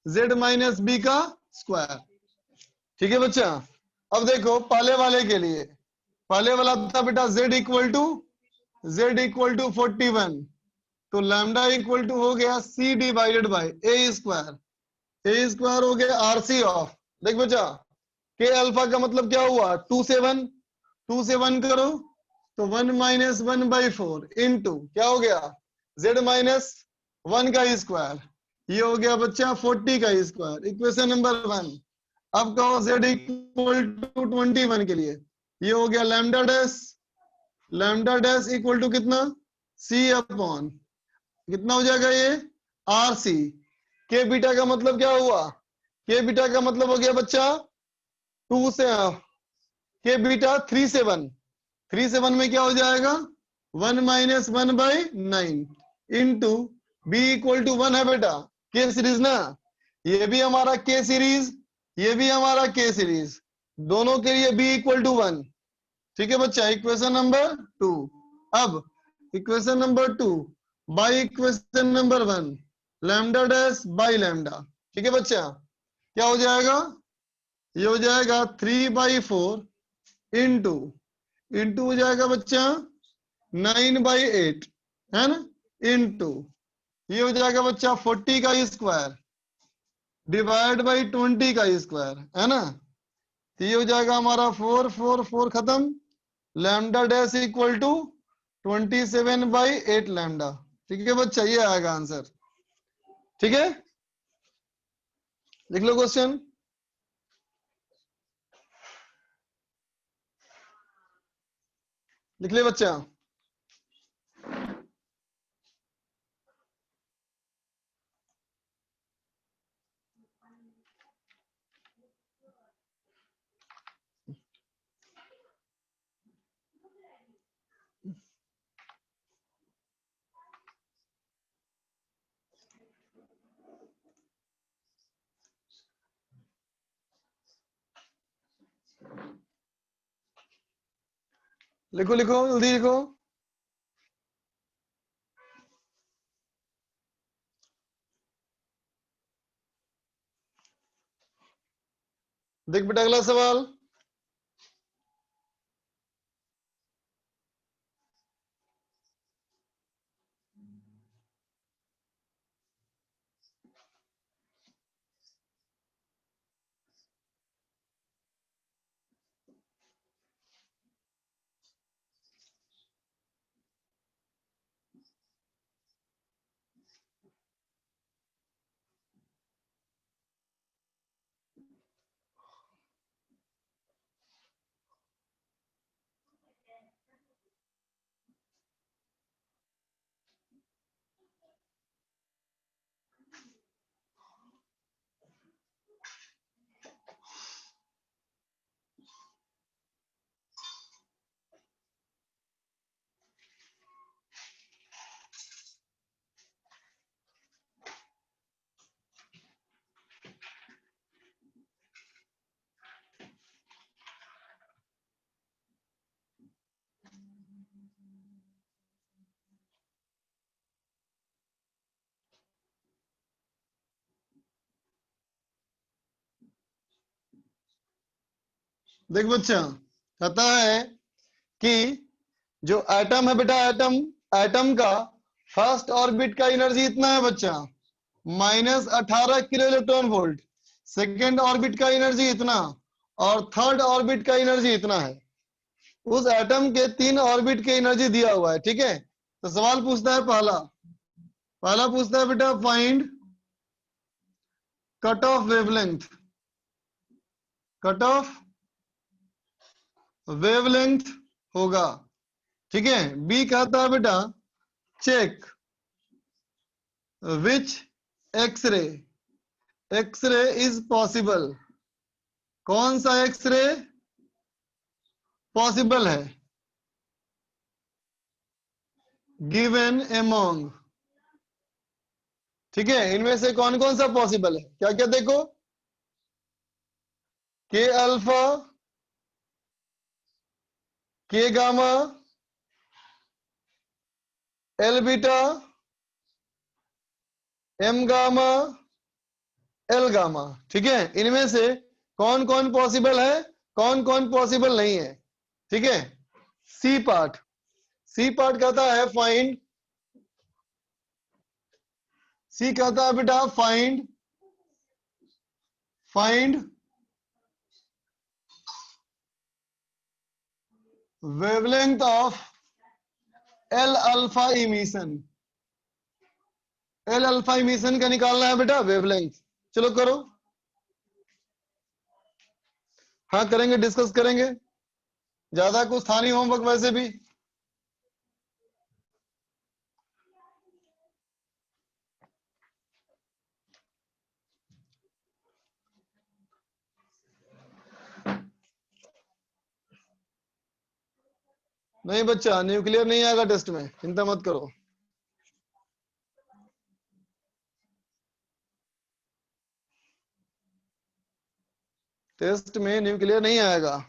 z minus b का स्क्वायर। ठीक है बच्चा। अब देखो पहले वाले के लिए, पहले वाला था बेटा z इक्वल टू 41, तो लैम्डा इक्वल टू हो गया c divided by A square हो गया आरसी ऑफ। देख बच्चा, के अल्फा का मतलब क्या हुआ, 2 से 1 करो तो 1 माइनस 1/4 इंटू क्या हो गया, z माइनस 1 का स्क्वायर। ये हो गया बच्चा 40 का स्क्वायर, इक्वेशन नंबर 1। अब कहो z इक्वल टू 21 के लिए, ये हो गया लैम्डा डैश इक्वल टू कितना, c अपॉन कितना हो जाएगा ये आर सी। के बीटा का मतलब क्या हुआ, के बीटा का मतलब हो गया बच्चा 2 से के बीटा 3 से 1 में क्या हो जाएगा 1 minus 1/9 into b equal to 1 है बेटा, के सीरीज ना। ये भी हमारा के सीरीज, ये भी हमारा के सीरीज, दोनों के लिए बी इक्वल टू 1। ठीक है बच्चा, इक्वेशन नंबर 2। अब equation number 2 by equation number 1, lambda dash by lambda. ठीक है बच्चा, क्या हो जाएगा, ये हो जाएगा 3/4 इंटू हो जाएगा बच्चा 9/8, है ना, इंटू ये हो जाएगा बच्चा 40 का स्क्वायर डिवाइड बाई 20 का स्क्वायर, है ना। तो ये हो जाएगा हमारा 4 खत्म, lambda dash equal to 27/8 lambda. ठीक है बच्चा, ये आएगा आंसर। ठीक है, लिख लो क्वेश्चन। लिख ले बच्चा। लिखो लिखो जल्दी लिखो। देख बेटा अगला सवाल, देख बच्चा, कहता है कि जो एटम है बेटा, एटम का फर्स्ट ऑर्बिट का एनर्जी इतना है बच्चा, -18 kilo electron volt. Second orbit का एनर्जी इतना, और थर्ड ऑर्बिट का एनर्जी इतना है। उस एटम के 3 ऑर्बिट के एनर्जी दिया हुआ है, ठीक है। तो सवाल पूछता है पहला पूछता है बेटा, find cut off wavelength. Cut off wavelength होगा, ठीक है। बी कहता है बेटा, check which X ray is possible. कौन सा एक्सरे पॉसिबल है गिवन एमोंग, ठीक है। इनमें से कौन कौन सा पॉसिबल है, क्या क्या देखो, K alpha, K gamma, L beta, M gamma, L gamma, ठीक है। इनमें से कौन कौन पॉसिबल है, कौन कौन पॉसिबल नहीं है, ठीक है। सी पार्ट कहता है फाइंड, सी कहता है बेटा find wavelength of L alpha emission. L alpha emission का निकालना है बेटा वेवलेंथ। चलो करो, हाँ करेंगे, डिस्कस करेंगे, ज्यादा कुछ था नहीं होमवर्क वैसे भी। नहीं बच्चा, न्यूक्लियर नहीं आएगा टेस्ट में, चिंता मत करो। टेस्ट में न्यूक्लियर नहीं आएगा।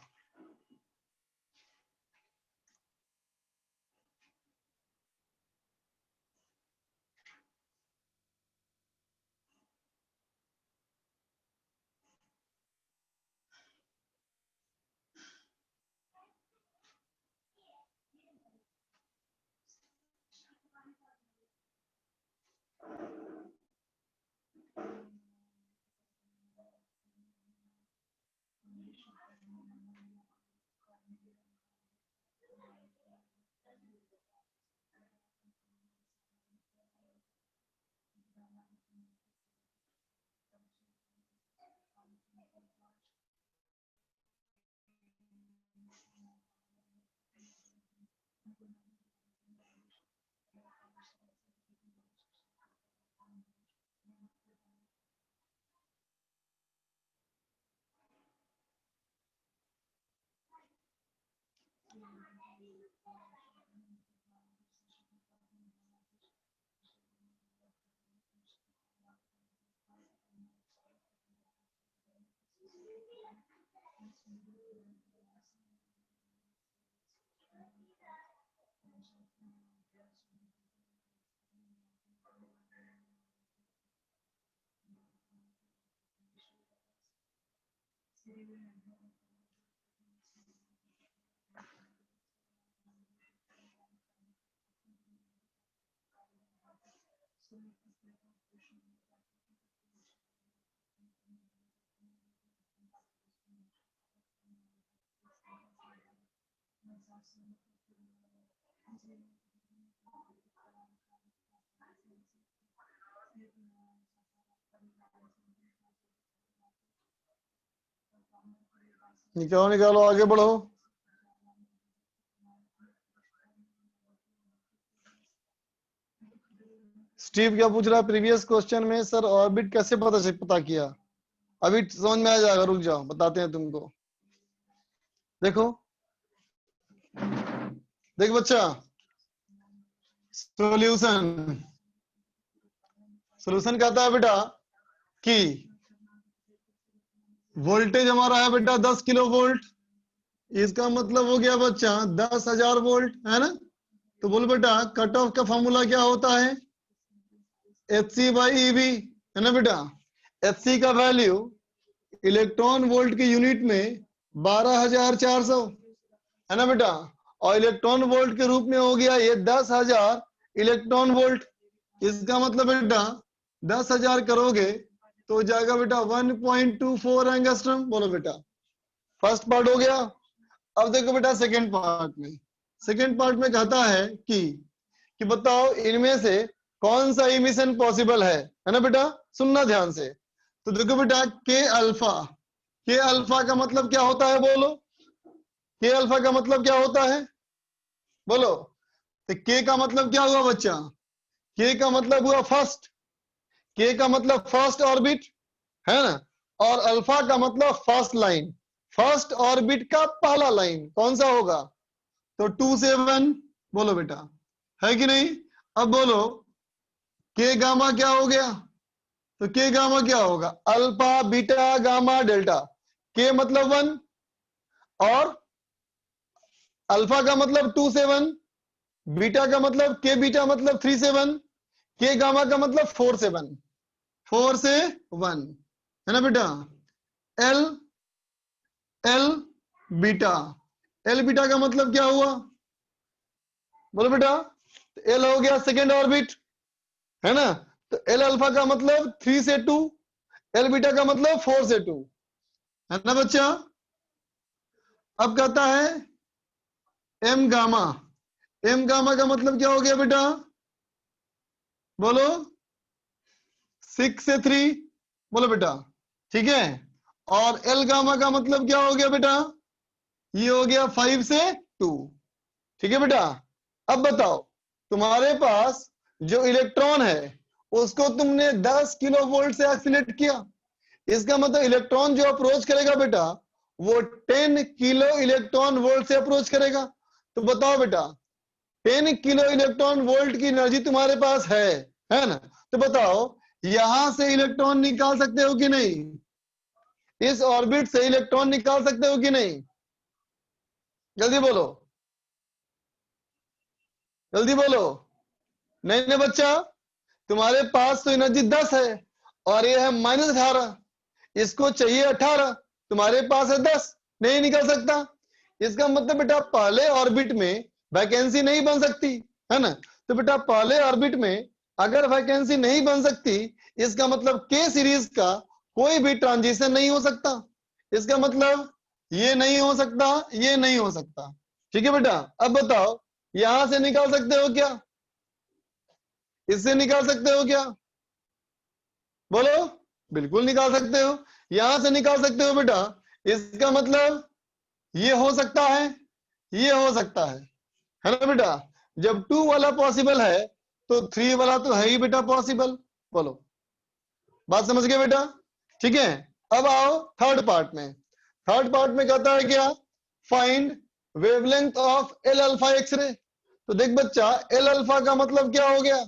निकालो निकालो, आगे बढ़ो। स्टीव क्या पूछ रहा है प्रीवियस क्वेश्चन में, सर ऑर्बिट कैसे पता किया। अभी समझ में आ जाएगा, रुक जाओ बताते हैं तुमको। देखो देख बच्चा, सॉल्यूशन कहता है बेटा कि वोल्टेज हमारा है बेटा 10 किलो वोल्ट। इसका मतलब हो गया बच्चा 10,000 वोल्ट, है ना। तो बोल बेटा कट ऑफ का फॉर्मूला क्या होता है, HC/EV, है ना बेटा। HC का वैल्यू इलेक्ट्रॉन वोल्ट की यूनिट में 12,400 है ना बेटा, और इलेक्ट्रॉन वोल्ट के रूप में हो गया ये 10,000 इलेक्ट्रॉन वोल्ट। इसका मतलब बेटा 10,000 करोगे तो हो जाएगा बेटा 1.24 एंगस्ट्रॉम। बोलो बेटा, फर्स्ट पार्ट हो गया। अब देखो बेटा सेकंड पार्ट में, सेकंड पार्ट में कहता है कि बताओ इनमें से कौन सा इमिशन पॉसिबल है ना बेटा, सुनना ध्यान से। तो देखो बेटा के अल्फा का मतलब क्या होता है, बोलो के अल्फा का मतलब क्या होता है, बोलो। तो के का मतलब क्या हुआ बच्चा, के का मतलब हुआ फर्स्ट, के का मतलब फर्स्ट ऑर्बिट है ना, और अल्फा का मतलब फर्स्ट लाइन, फर्स्ट ऑर्बिट का पहला लाइन कौन सा होगा, तो 2 से 1। बोलो बेटा है कि नहीं। अब बोलो के गामा क्या हो गया, तो के गामा क्या होगा, अल्फा बीटा गामा डेल्टा। के मतलब 1 और अल्फा का मतलब 2 से 1, बीटा का मतलब के बीटा मतलब 3 से 1, के गामा का मतलब 4 से 1, 4 से 1 है ना बेटा। एल बीटा, एल बीटा का मतलब क्या हुआ, बोलो बेटा। एल हो गया सेकेंड ऑर्बिट है ना, तो एल अल्फा का मतलब 3 से 2, एल बीटा का मतलब 4 से 2 है ना बच्चा। अब कहता है एम गामा, एम गामा का मतलब क्या हो गया बेटा, बोलो 6 से 3, बोलो बेटा ठीक है। और एल गामा का मतलब क्या हो गया बेटा, ये हो गया 5 से 2, ठीक है बेटा। अब बताओ तुम्हारे पास जो इलेक्ट्रॉन है उसको तुमने 10 किलो वोल्ट से एक्सीलरेट किया, इसका मतलब इलेक्ट्रॉन जो अप्रोच करेगा बेटा वो 10 किलो इलेक्ट्रॉन वोल्ट से अप्रोच करेगा। तो बताओ बेटा 10 किलो इलेक्ट्रॉन वोल्ट की एनर्जी तुम्हारे पास है ना, तो बताओ यहां से इलेक्ट्रॉन निकाल सकते हो कि नहीं, इस ऑर्बिट से इलेक्ट्रॉन निकाल सकते हो कि नहीं, जल्दी बोलो, जल्दी बोलो। नहीं नहीं बच्चा, तुम्हारे पास तो एनर्जी 10 है और ये है -18, इसको चाहिए 18, तुम्हारे पास है 10, नहीं निकल सकता। इसका मतलब बेटा पहले ऑर्बिट में वैकेंसी नहीं बन सकती है ना, तो बेटा पहले ऑर्बिट में अगर वैकेंसी नहीं बन सकती इसका मतलब के सीरीज का कोई भी ट्रांजिशन नहीं हो सकता, इसका मतलब ये नहीं हो सकता, ये नहीं हो सकता, ठीक है बेटा। अब बताओ यहां से निकाल सकते हो क्या, इससे निकाल सकते हो क्या, बोलो बिल्कुल निकाल सकते हो, यहां से निकाल सकते हो बेटा। इसका मतलब ये हो सकता है, ये हो सकता है ना बेटा। जब 2 वाला पॉसिबल है तो 3 वाला तो है ही बेटा पॉसिबल। बोलो बात समझ गए बेटा, ठीक है। अब आओ थर्ड पार्ट में, थर्ड पार्ट में कहता है क्या, find wavelength of L alpha X ray. तो देख बच्चा एल अल्फा का मतलब क्या हो गया,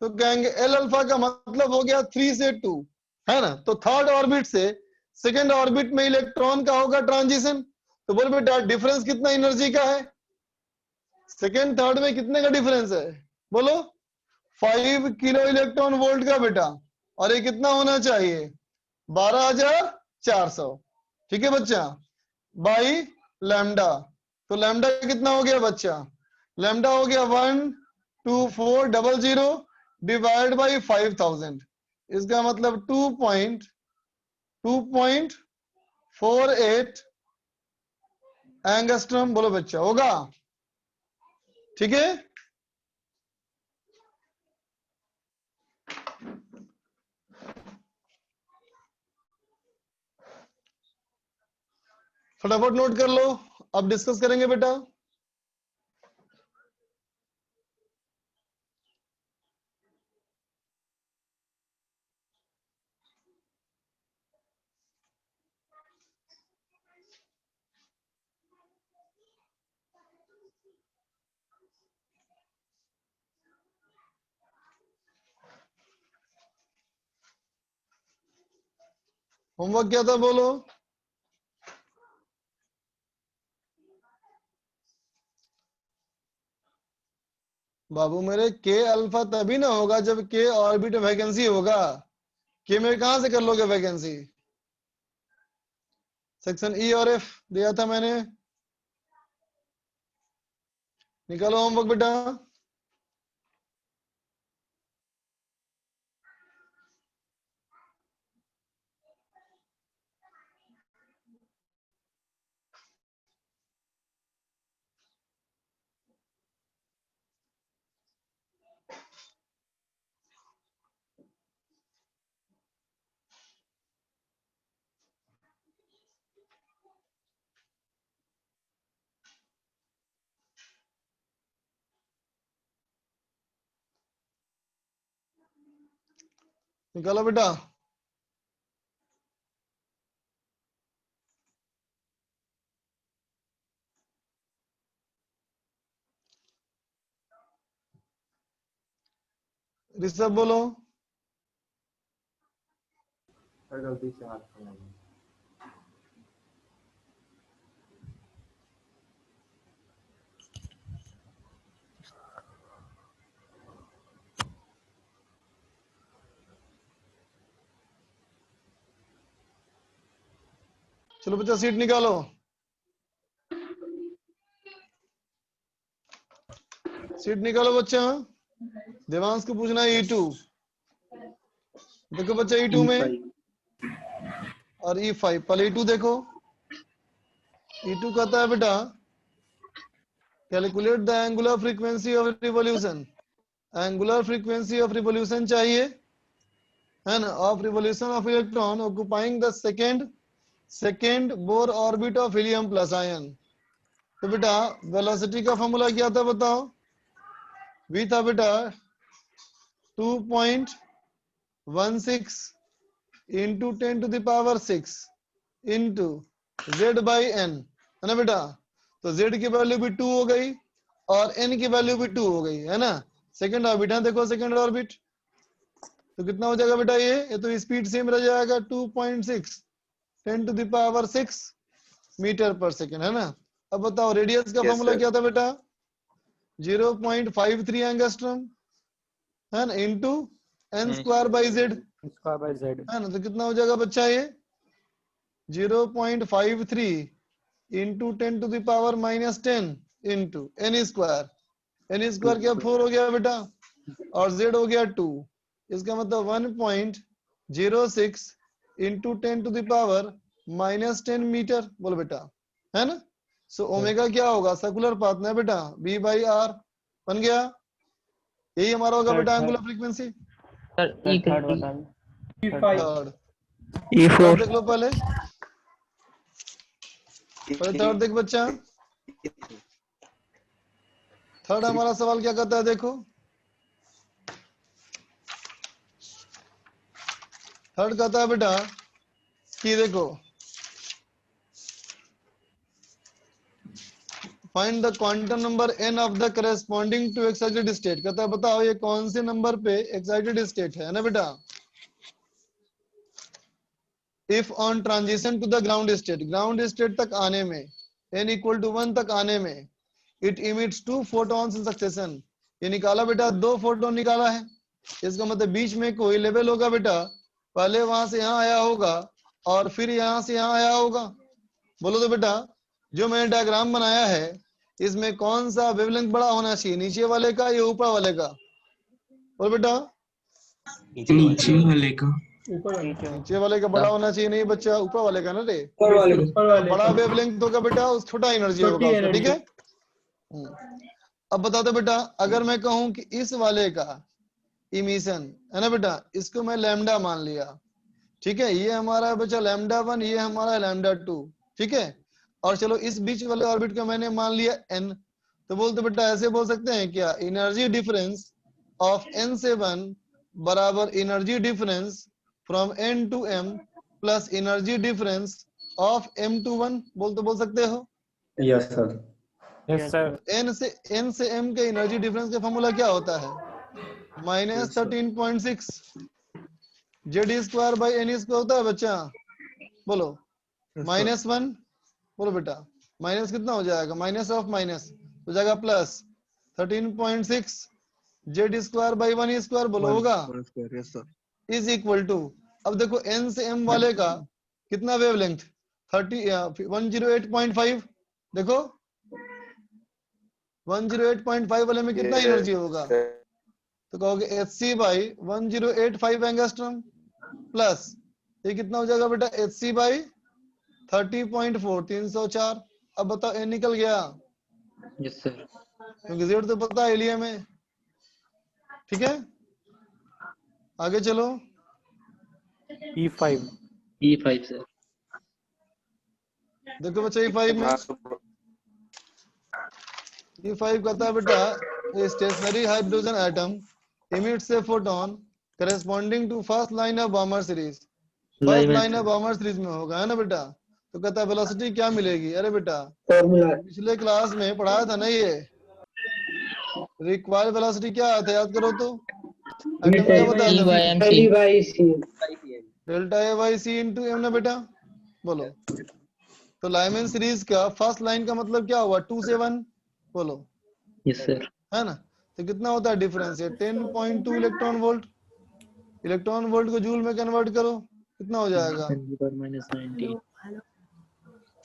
तो कहेंगे एल अल्फा का मतलब हो गया 3 से 2 है ना, तो थर्ड ऑर्बिट से सेकेंड ऑर्बिट में इलेक्ट्रॉन का होगा ट्रांजिशन। तो बोल बेटा डिफरेंस कितना एनर्जी का है, सेकेंड थर्ड में कितने का डिफरेंस है, बोलो 5 किलो इलेक्ट्रॉन वोल्ट का बेटा, और ये कितना होना चाहिए 12,400, ठीक है बच्चा, बाई लैम्डा। तो लैम्डा कितना हो गया बच्चा, लैम्डा हो गया 12400 डिवाइड बाई 5000, इसका मतलब 2.48 एंगस्ट्रॉम। बोलो बच्चा होगा, ठीक है। फटाफट नोट कर लो, अब डिस्कस करेंगे बेटा। होमवर्क क्या था बोलो, बाबू मेरे के अल्फा तभी ना होगा जब के ऑर्बिट में वैकेंसी होगा, के में कहां से कर लोगे वैकेंसी, सेक्शन ई और एफ दिया था मैंने, निकालो होमवर्क बेटा। निकालो बेटा। ऋषभ बोलो। गलती से हाथ खोला। चलो बच्चा सीट निकालो। सीट निकालो बच्चा। देवांश को पूछना है E2। देखो बच्चा E2 में और E5। पहले E2 देखो। E2 कहता है बेटा calculate the angular frequency of revolution. Angular frequency of revolution चाहिए है ना, of revolution of electron occupying the second Bohr orbit of helium plus ion. तो बेटा वेलोसिटी का फॉर्मूला क्या था बताओ। V था बेटा 2.16 into 10 to the power 6 into Z by N है ना बेटा। तो Z की वैल्यू भी 2 हो गई और N की वैल्यू भी 2 हो गई है ना। सेकेंड ऑर्बिट है, देखो सेकेंड ऑर्बिट तो कितना हो जाएगा बेटा ये तो स्पीड सेम रह जाएगा 2.6 10 टू द पावर 6 मीटर पर सेकेंड है ना। अब बताओ रेडियस का फॉर्मूला क्या था बेटा 0.53 एंगस्ट्रॉम है ना into n square by z है ना। तो कितना हो जाएगा बच्चा ये 0.53 into 10 to the power -10 into n square क्या 4 हो गया बेटा और z हो गया 2। इसका मतलब 1.06 into 10 to the power -10 metre बोलो बेटा है ना। सो ओमेगा क्या होगा सर्कुलर पाथ ना बेटा b बाई आर बन गया। यही हमारा होगा बेटा एंगुलर फ्रीक्वेंसी। थर्ड E4 देख लो पहले थर्ड देख बच्चा। थर्ड हमारा सवाल क्या कहता है देखो। थर्ड कहता है बेटा कि देखो find the quantum number n of the corresponding to excited state. कहता है बताओ ये कौन से नंबर पे एक्साइटेड स्टेट है ना बेटा। If on transition to the ground state तक आने में n इक्वल टू 1 तक आने में it emits 2 photons in succession. ये निकाला बेटा 2 फोटोन निकाला है। इसका मतलब बीच में कोई लेवल होगा बेटा पहले वहां से यहाँ आया होगा और फिर यहाँ से यहाँ आया होगा। बोलो तो बेटा जो मैंने डायग्राम बनाया है इसमें कौन सा वेवलेंथ बड़ा होना चाहिए नीचे वाले का या ऊपर वाले का। बोलो बेटा नीचे वाले का। नीचे वाले का बड़ा होना चाहिए नहीं बच्चा ऊपर वाले का ना रे। बड़ा वेवलेंथ होगा बेटा उस छोटा एनर्जी होगा ठीक है। अब बता दो बेटा अगर मैं कहूं कि इस वाले का इमिशन है ना बेटा इसको मैं लैम्डा मान लिया ठीक है। ये हमारा बचा λ1 ये हमारा λ2 ठीक है। और चलो इस बीच वाले ऑर्बिट का मैंने मान लिया n। तो बोलते बेटा ऐसे बोल सकते हैं क्या एनर्जी डिफरेंस ऑफ n से 1 बराबर energy difference from n to m plus energy difference of m to 1 बोल सकते हो। Yes sir. Yes sir. n से m के एनर्जी डिफरेंस का फॉर्मूला क्या होता है -13.6 z square by n square होता है बच्चा। बोलो -1 बोलो बेटा माइनस कितना हो जाएगा माइनस ऑफ माइनस हो जाएगा plus 13.6 z square by 1 square बोलो होगा इज इक्वल टू। अब देखो n से m वाले का कितना वेवलेंथ 108.5 देखो 108.5 वाले में कितना एनर्जी होगा, तो कहोगे Hc बाई 1085 एंगस्ट्रॉम प्लस ये कितना हो जाएगा बेटा Hc बाई 30.4 304। अब बताओ ए निकल गया यस सर। क्योंकि जेड तो पता है एलिया में, ठीक है। आगे चलो E5 सर। देखो बच्चा E5 में E5 कहता है बेटा a stationary hydrogen atom emits a photon corresponding to first line of Balmer series। First line of Balmer series में होगा, है ना बेटा। तो कहता है वेलोसिटी क्या मिलेगी, अरे बेटा पिछले क्लास में पढ़ाया था ना ये रिक्वायर्ड वेलोसिटी क्या आता है, याद करो तो आइटम क्या बताया था, delta a by c into m ना बेटा, बोलो। तो लाइमन सीरीज का फर्स्ट लाइन का मतलब क्या हुआ 2 से 1, बोलो यस सर। है ना। तो कितना होता है डिफरेंस है 10.2 इलेक्ट्रॉन वोल्ट। इलेक्ट्रॉन वोल्ट को जूल में कन्वर्ट करो कितना हो जाएगा।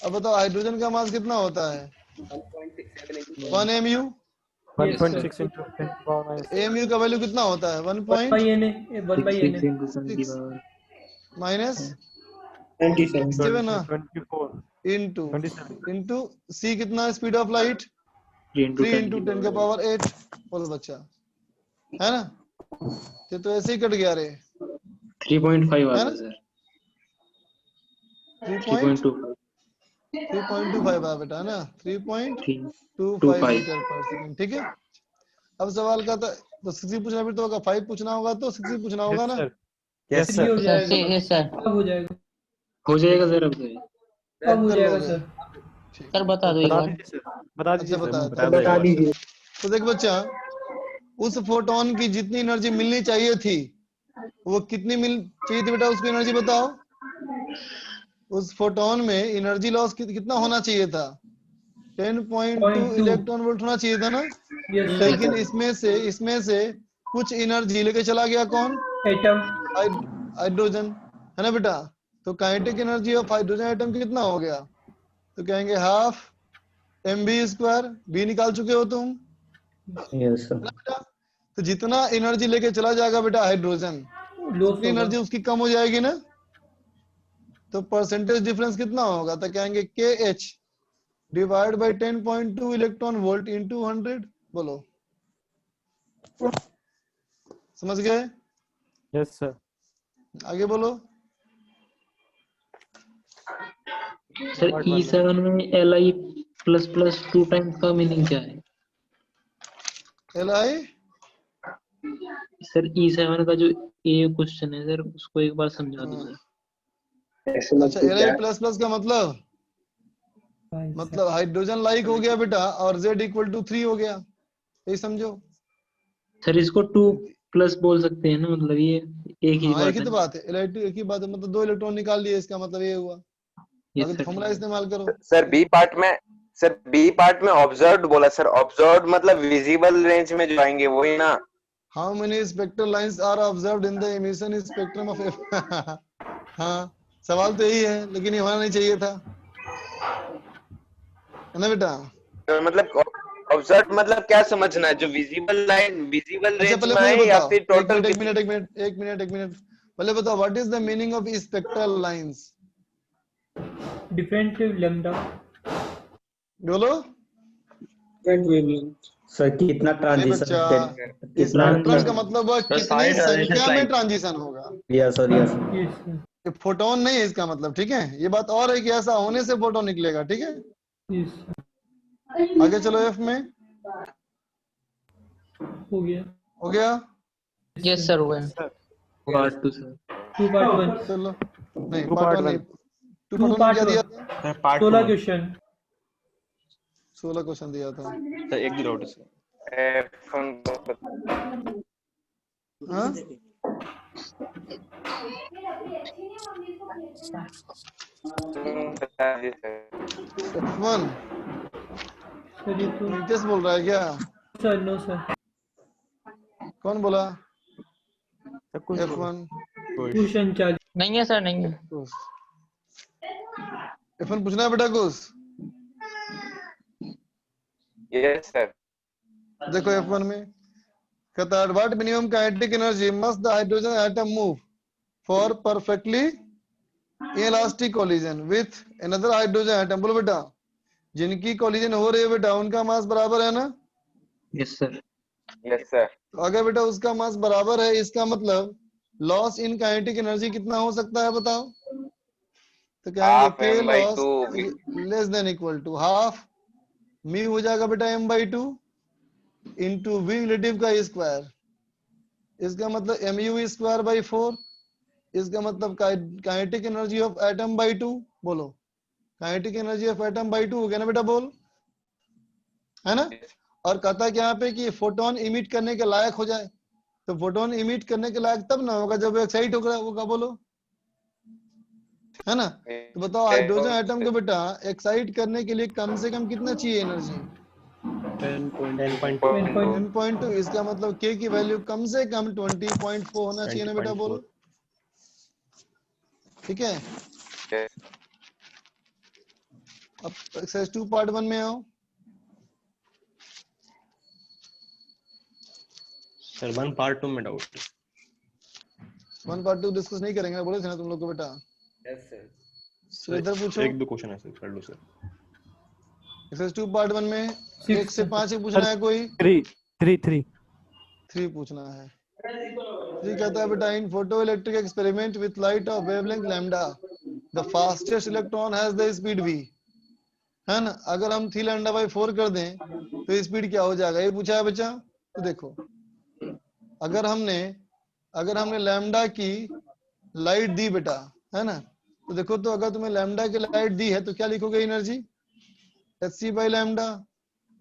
अब बताओ हाइड्रोजन का मास कितना होता है 1 mu। 1.6 mu का वैल्यू कितना होता है 1 माइनस 27 ना इंटू सी कितना स्पीड ऑफ लाइट 3 इंटू 10 का पावर 8। बोलो बच्चा, है ना। तो ऐसे ही कट गया रे 3.5 आता है सर। 3.25 आया बेटा, है ना 3.25 मीटर पर सेकंड, ठीक है। अब सवाल का तो 6 पूछना फिर तो होगा 5 पूछना होगा तो 6 पूछना होगा ना। Yes sir. हो जाएगा सर। अब हो जाएगा सर। सर बता दो एक बार। बता दीजिए। तो देख बच्चा उस फोटोन की जितनी एनर्जी मिलनी चाहिए थी वो कितनी मिल चाहिए थी बेटा, उसकी एनर्जी बताओ। उस फोटोन में एनर्जी लॉस कितना होना चाहिए था 10.2 इलेक्ट्रॉन वोल्ट होना चाहिए था ना। लेकिन इसमें से कुछ एनर्जी लेके चला गया कौन, एटम हाइड्रोजन, है ना बेटा। तो kinetic energy of hydrogen atom कितना हो गया, तो कहेंगे हाफ mv²। बी निकाल चुके हो तुम, यस सर। बेटा। तो जितना एनर्जी लेके चला जाएगा बेटा हाइड्रोजन उतनी एनर्जी उसकी कम हो जाएगी ना। तो परसेंटेज डिफरेंस कितना होगा, तो कहेंगे KH divide by 10.2 electron volt into 100। बोलो समझ गए। Yes sir. आगे बोलो। सर E7 में Li++ 2 टाइम्स का मीनिंग क्या है। Li सर E7 का जो ए क्वेश्चन है सर उसको एक बार समझा दो सर। अच्छा Li++ का मतलब हाइड्रोजन लाइक हो गया बेटा और Z=3 हो गया, यही समझो। सर इसको 2+ बोल सकते हैं ना, मतलब ये एक ही हाँ बात एक ही है। तो बात है, Li2 एक ही बात है, मतलब 2 इलेक्ट्रॉन निकाल लिए, इसका मतलब ये हुआ। यस अगर सर। फॉर्मूला इस्तेमाल करो। सर बी पार्ट में ऑब्जर्व्ड बोला सर, ऑब्जर्व्ड मतलब विजिबल रेंज में जो आएंगे वही ना। How many spectral lines are observed in the emission spectrum of हाँ सवाल तो यही है, लेकिन ये होना नहीं चाहिए था, है ना बेटा। मतलब ऑब्जर्व्ड मतलब क्या समझना है, जो विजिबल अच्छा रेंज पहले में मुझे आए या बताओ, फिर टोटल एक मिनट पहले बताओ what is the meaning of spectral lines. Different lambda बोलो सर कितना ट्रांजिशन स्पेक्ट्रम का मतलब हुआ कितनी संख्या में ट्रांजिशन होगा। Yes sir yes. ये फोटोन नहीं है इसका मतलब, ठीक है। ये बात और है कि ऐसा होने से फोटोन निकलेगा, ठीक है। आगे चलो F में हो गया यस सर हुआ। Part 2 sir. 2 पार्ट 1 चलो नहीं पार्ट 1 नहीं 2 पार्ट 1 क्या दिया था, 16 क्वेश्चन 16 क्वेश्चन दिया था। सर एक डाउट है सर। हाँ F1 सर ये तो नीतीश बोल रहा है क्या, सर नो सर कौन बोला F1 क्वेश्चन 40 नहीं है सर नहीं है। F1 पूछना है बेटा कुछ? Yes sir. देखो F1 में कहता है what minimum kinetic energy must the hydrogen atom move for perfectly inelastic collision with another hydrogen atom. बोलो बेटा, जिनकी कोलिजन हो रही है बेटा उनका मास बराबर है ना? Yes sir. Yes sir. तो अगर बेटा उसका मास बराबर है, इसका मतलब लॉस इन काइनेटिक एनर्जी कितना हो सकता है बताओ? तो कहेंगे हाफ के m by लॉस 2 less than equal to half mu हो जाएगा बेटा m/2 इंटू v रिलेटिव का स्क्वायर। इसका मतलब mu स्क्वायर बाई 4। इसका मतलब kinetic energy of atom by 2। बोलो kinetic energy of atom by 2 हो गया ना बेटा, बोल, है ना? और कहता क्या यहाँ पे कि फोटोन इमिट करने के लायक हो जाए। तो फोटोन इमिट करने के लायक तब ना होगा जब एक्साइट होगा, बोलो, है ना? तो बताओ हाइड्रोजन एटम को बेटा एक्साइट करने के लिए कम से कम कितना चाहिए एनर्जी? 10.2। इसका मतलब k की वैल्यू कम से कम 20.4 होना चाहिए ना बेटा, बोलो, ठीक है? अब एक्सरसाइज 2 पार्ट 1 में आओ। सर 1 पार्ट 2 में डाउट। 1 पार्ट 2 डिस्कस नहीं करेंगे, बोले थे ना तुम लोग को बेटा। Yes sir. तो इधर पूछो। 1-2 क्वेश्चन है सर, कर लो सर। एक्सरसाइज 2 पार्ट 1 में 1 से 5 ही पूछना है कोई? 3 पूछना है। 3 कहता है बेटा in photoelectric experiment with light of wavelength lambda the fastest electron has the speed v, है ना? अगर हम 3 लैम्डा बाई 4 कर दें तो स्पीड क्या हो जाएगा, ये पूछा है बच्चा। तो देखो अगर हमने लैम्डा की लाइट दी बेटा, है ना? तो देखो तो अगर तुम्हें लैम्डा की लाइट दी है तो क्या लिखोगे एनर्जी? hc बाई लैम्डा,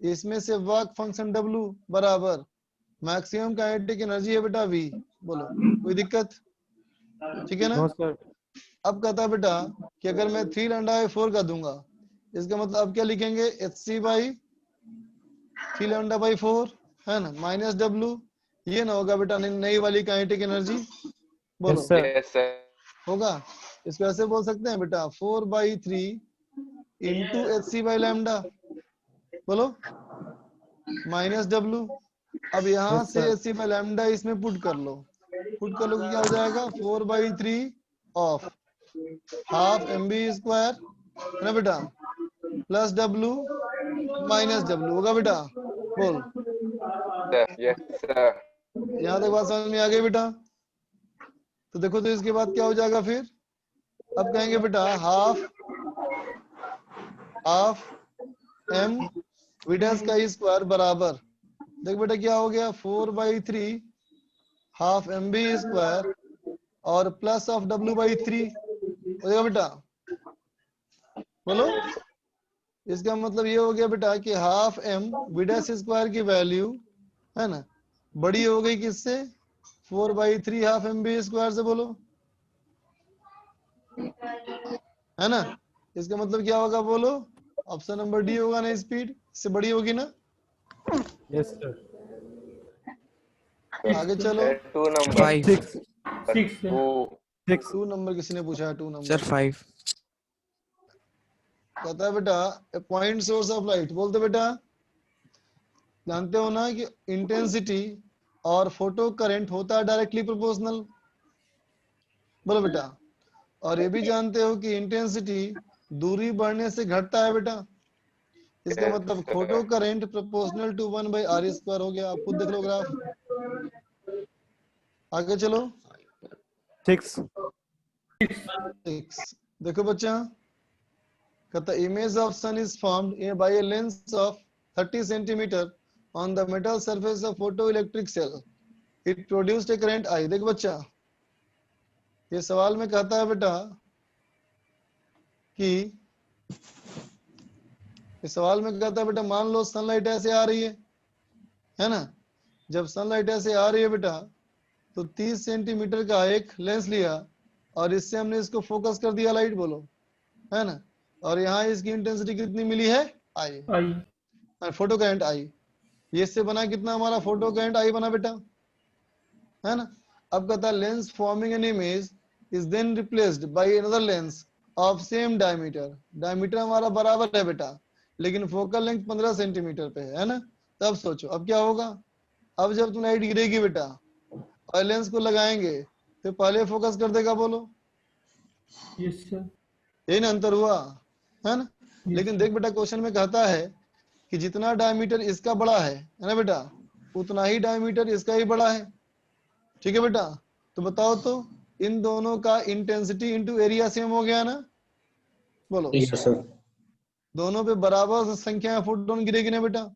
इसमें से वर्क फंक्शन w बराबर मैक्सिमम काइनेटिक एनर्जी है बेटा v। बोलो कोई दिक्कत? ठीक है ना? अब कहता है बेटा कि अगर मैं 3 लैम्डा बाई 4 का दूंगा, इसका मतलब अब क्या लिखेंगे? hc बाई 3 लैम्डा बाई 4, है ना, माइनस w। ये ना होगा बेटा नई वाली काइनेटिक एनर्जी? बोलो यस सर। होगा? इसको ऐसे बोल सकते हैं बेटा 4/3 इंटू hc बाई लैम्डा, बोलो, माइनस w। अब यहाँ से hc बाई लैम्डा इसमें पुट कर लो तो क्या हो जाएगा? 4/3 ऑफ हाफ mv स्क्वायर, है ना बेटा, प्लस w माइनस w होगा बेटा, बोल। Yes sir. यहाँ तक बात समझ में आ गई बेटा? तो देखो तो इसके बाद क्या हो जाएगा फिर? अब कहेंगे बेटा हाफ m विडस का स्क्वायर बराबर, देख बेटा क्या हो गया? 4/3 हाफ mb स्क्वायर और प्लस ऑफ w/3 हो जाएगा बेटा, बोलो। इसका मतलब ये हो गया बेटा कि हाफ m विडस स्क्वायर की वैल्यू, है ना, बड़ी हो गई किससे? 4/3 हाफ mb स्क्वायर से, बोलो, है ना? इसका मतलब क्या होगा बोलो? ऑप्शन नंबर डी होगा ना, स्पीड इससे बड़ी होगी ना? Yes sir. आगे चलो। 2 नंबर 2 नंबर किसी ने पूछा है? 2 नंबर सर 5 कहता है बेटा पॉइंट सोर्स ऑफ लाइट। बोलते बेटा जानते हो ना कि इंटेंसिटी और फोटो करंट होता है डायरेक्टली प्रोपोर्शनल, बोलो बेटा। और ये भी जानते हो कि इंटेंसिटी दूरी बढ़ने से घटता है बेटा। इसका मतलब photo current proportional to 1/r² हो गया। आप खुद देख लो ग्राफ। आगे चलो। 6 देखो बच्चा, कहता image of sun is formed by a lens of 30 centimetre on the metal surface of photo electric cell. It produced a current I. देख बच्चा, ये सवाल में कहता है बेटा कि इस सवाल में कहता है बेटा मान लो सनलाइट ऐसे आ रही है ना। जब सनलाइट ऐसे आ रही है बेटा तो 30 सेंटीमीटर का एक लेंस लिया और इससे हमने इसको फोकस कर दिया लाइट, बोलो, है ना। और यहाँ इसकी इंटेंसिटी कितनी मिली है? आई। Photo current I. ये इससे बना कितना हमारा फोटो करंट आई बना बेटा, है ना। अब कहता है lens forming an image is then replaced by another lens of same diameter, diameter हमारा बराबर है बेटा, लेकिन फोकल लेंथ 15 सेंटीमीटर पे है ना। तब सोचो अब क्या होगा। अब जब तुम लाइट गिरेगी बेटा और लेंस को लगाएंगे तो पहले फोकस कर देगा, बोलो। Yes sir. यही ना अंतर हुआ है ना। Yes, लेकिन sir. देख बेटा क्वेश्चन में कहता है कि जितना डायमीटर इसका बड़ा है ना बेटा, उतना ही डायमीटर इसका ही बड़ा है। ठीक है बेटा, तो बताओ तो इन दोनों का इंटेंसिटी इंटू एरिया सेम हो गया ना, बोलो। Yes sir. दोनों पे बराबर संख्या में फोटोन गिरेगी ना बेटा।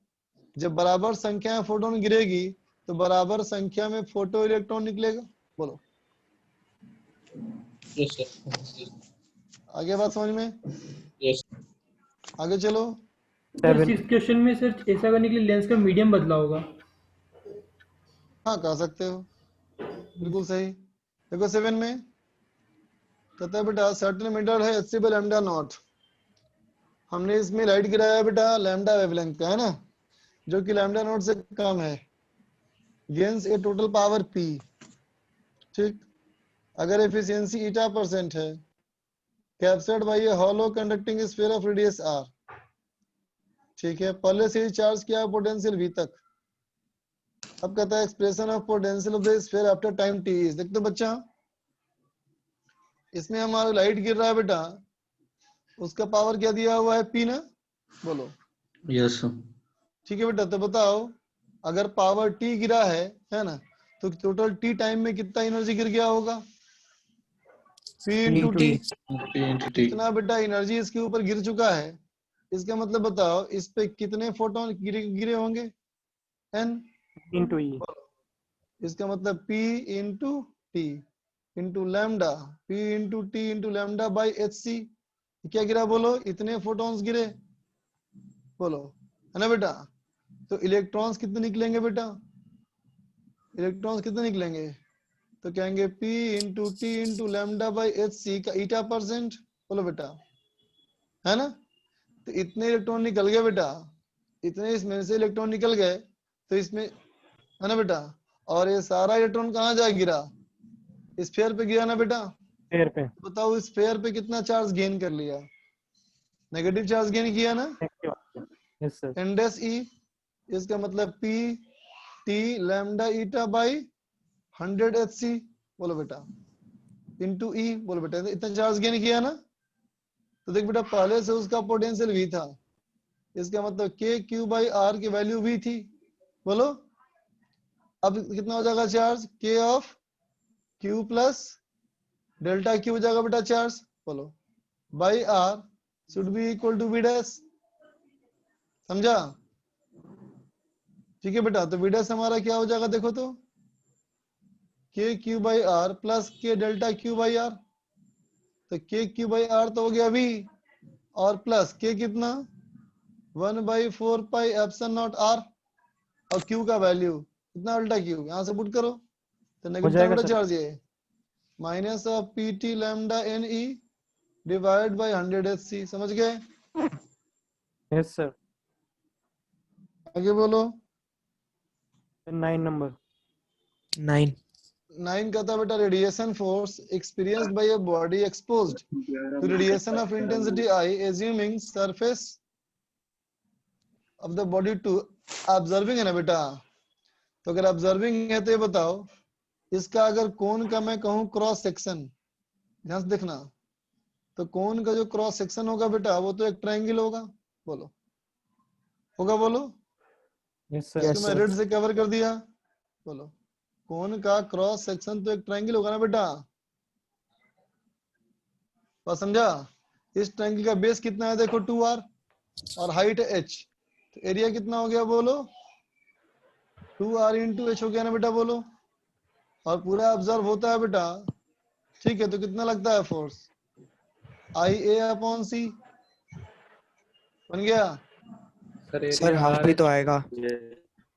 जब बराबर संख्या में फोटोन गिरेगी तो बराबर संख्या में फोटो इलेक्ट्रॉन निकलेगा, बोलो। Yes sir. आगे बात समझ में? यस। आगे चलो। सर इस क्वेश्चन में सर ऐसा करने के लिए लेंस का मीडियम बदला होगा। हाँ कह सकते हो, बिल्कुल सही। देखो 7 में कहता है बेटा सर्टेन मेथड है एच बाय लैम्डा नॉट। हमने इसमें लाइट गिराया है बेटा लैम्डा वेवलेंथ का, है ना, जो कि लैम्डा नॉट से कम है। Gains a total power P. ठीक, अगर एफिशिएंसी ईटा% है, captured by a hollow conducting sphere of radius R. ठीक है, पहले से ही चार्ज किया पोटेंशियल वी तक। अब कहता है expression of potential of the sphere after time t is. देख तो बच्चा, इसमें हमारा लाइट गिर रहा है बेटा, उसका पावर क्या दिया हुआ है, पी ना, बोलो। Yes sir. ठीक है बेटा, तो बताओ अगर पावर टी गिरा है ना, तो टोटल टी टाइम में कितना एनर्जी गिर गया होगा, पी इंटू टी। कितना बेटा एनर्जी इसके ऊपर गिर चुका है, इसका मतलब बताओ इस पे कितने फोटोन गिरे होंगे, एन इंटू ई। इसका मतलब P into t into lambda, P into t into lambda by h c. क्या गिरा, बोलो, इतने फोटॉन्स गिरे, बोलो, है ना बेटा। तो इलेक्ट्रॉन्स कितने निकलेंगे बेटा, इलेक्ट्रॉन्स कितने निकलेंगे, तो कहेंगे P into t into lambda by h c का ईटा%, बोलो बेटा, है ना। तो इतने इलेक्ट्रॉन निकल गए बेटा, इतने इसमें से इलेक्ट्रॉन निकल गए, तो इसमें, है ना बेटा, और ये सारा इलेक्ट्रॉन कहाँ जा गिरा, स्फीयर पे गिरा ना बेटा। स्फीयर पे। बताओ स्फीयर पे कितना चार्ज गेन कर लिया, नेगेटिव चार्ज गेन किया ना। Yes sir. एंडेस ई, इसका मतलब P T lambda eta by 100 HC, बोलो बेटा, इंटू ई, बोलो बेटा, इतना चार्ज गेन किया ना। तो देख बेटा पहले से उसका पोटेंशियल V था, इसका मतलब K/Q/R की वैल्यू V थी, बोलो। अब कितना हो जाएगा charge, K of Q plus delta Q हो जाएगा बेटा चार्ज, बोलो, by R should be equal to V dash. समझा? ठीक है बेटा, तो V डैश हमारा क्या हो जाएगा, देखो तो K/Q/R plus K delta Q/R। तो K/Q/R तो हो गया V, और प्लस K कितना 1/4 पाई एप्सिलॉन नॉट R, और Q का वैल्यू कितना, अल्टा Q, यहाँ से पुट करो तो नेगेटिव बेटा चार्ज ये माइनस ऑफ PT लैम्डा NE डिवाइड बाय 100 HC। समझ गए? Yes sir. आगे बोलो। 9 नंबर। 9 कहता बेटा radiation force experienced by a body exposed to radiation of intensity I assuming surface of the body to observing, है ना बेटा। तो अगर ऑब्जर्विंग है तो ये बताओ इसका अगर कोन का मैं कहूं क्रॉस सेक्शन, ध्यान से देखना, तो कोन का जो क्रॉस सेक्शन होगा बेटा वो तो एक ट्रायंगल होगा, बोलो, होगा, बोलो। Yes sir. इसको मैं रेड से कवर कर दिया, बोलो, कोन का क्रॉस सेक्शन तो एक ट्रायंगल होगा ना बेटा, बात समझा। इस ट्रायंगल का बेस कितना है, देखो 2R, और हाइट है h, तो एरिया कितना हो गया, बोलो, 2R इंटू h हो गया ना बेटा, बोलो। और पूरा ऑब्जर्व होता है बेटा, ठीक है, तो कितना लगता है फोर्स, IA/C बन गया। सर हाफ भी तो आएगा।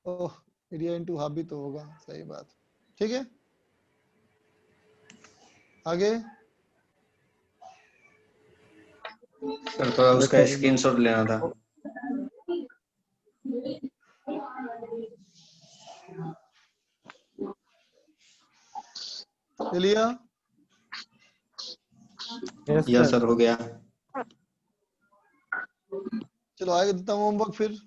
ओह, एरिया इंटू हाफ भी तो होगा, सही बात, ठीक है। आगे सर तो उसका स्क्रीनशॉट लेना था। लिया। यस सर हो गया। चलो आगे देता हूँ होमवर्क फिर।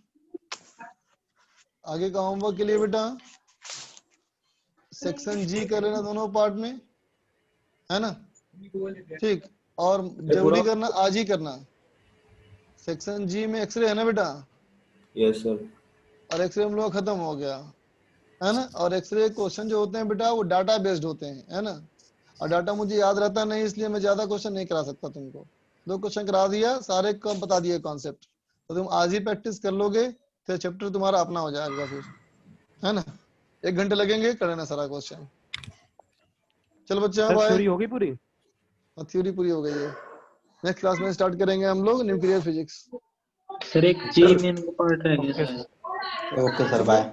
आगे का होमवर्क के लिए बेटा सेक्शन जी कर लेना दोनों पार्ट में, है ना? ठीक, और जरूरी करना आज ही करना। सेक्शन जी में एक्सरे है ना बेटा? Yes sir. और एक्सरे हम लोग खत्म हो गया, है ना? और एक्सरे क्वेश्चन जो होते हैं बेटा वो डाटा बेस्ड होते हैं, है ना? और डाटा मुझे याद रहता नहीं, इसलिए मैं ज्यादा क्वेश्चन नहीं करा सकता तुमको। 2 क्वेश्चन करा दिया, सारे को बता दिए कॉन्सेप्ट, तो तुम आज ही प्रैक्टिस कर लोगे तो चैप्टर तुम्हारा अपना हो जाएगा फिर, है ना? 1 घंटे लगेंगे करना सारा क्वेश्चन। चल बच्चे अब आए, थ्योरी हो गई पूरी? थ्योरी पूरी हो गई है। नेक्स्ट क्लास में स्टार्ट करेंगे हम लोग न्यूक्लियर फिजिक्स। सर एक जी मेन का पार्ट रह गया सर। Okay sir bye.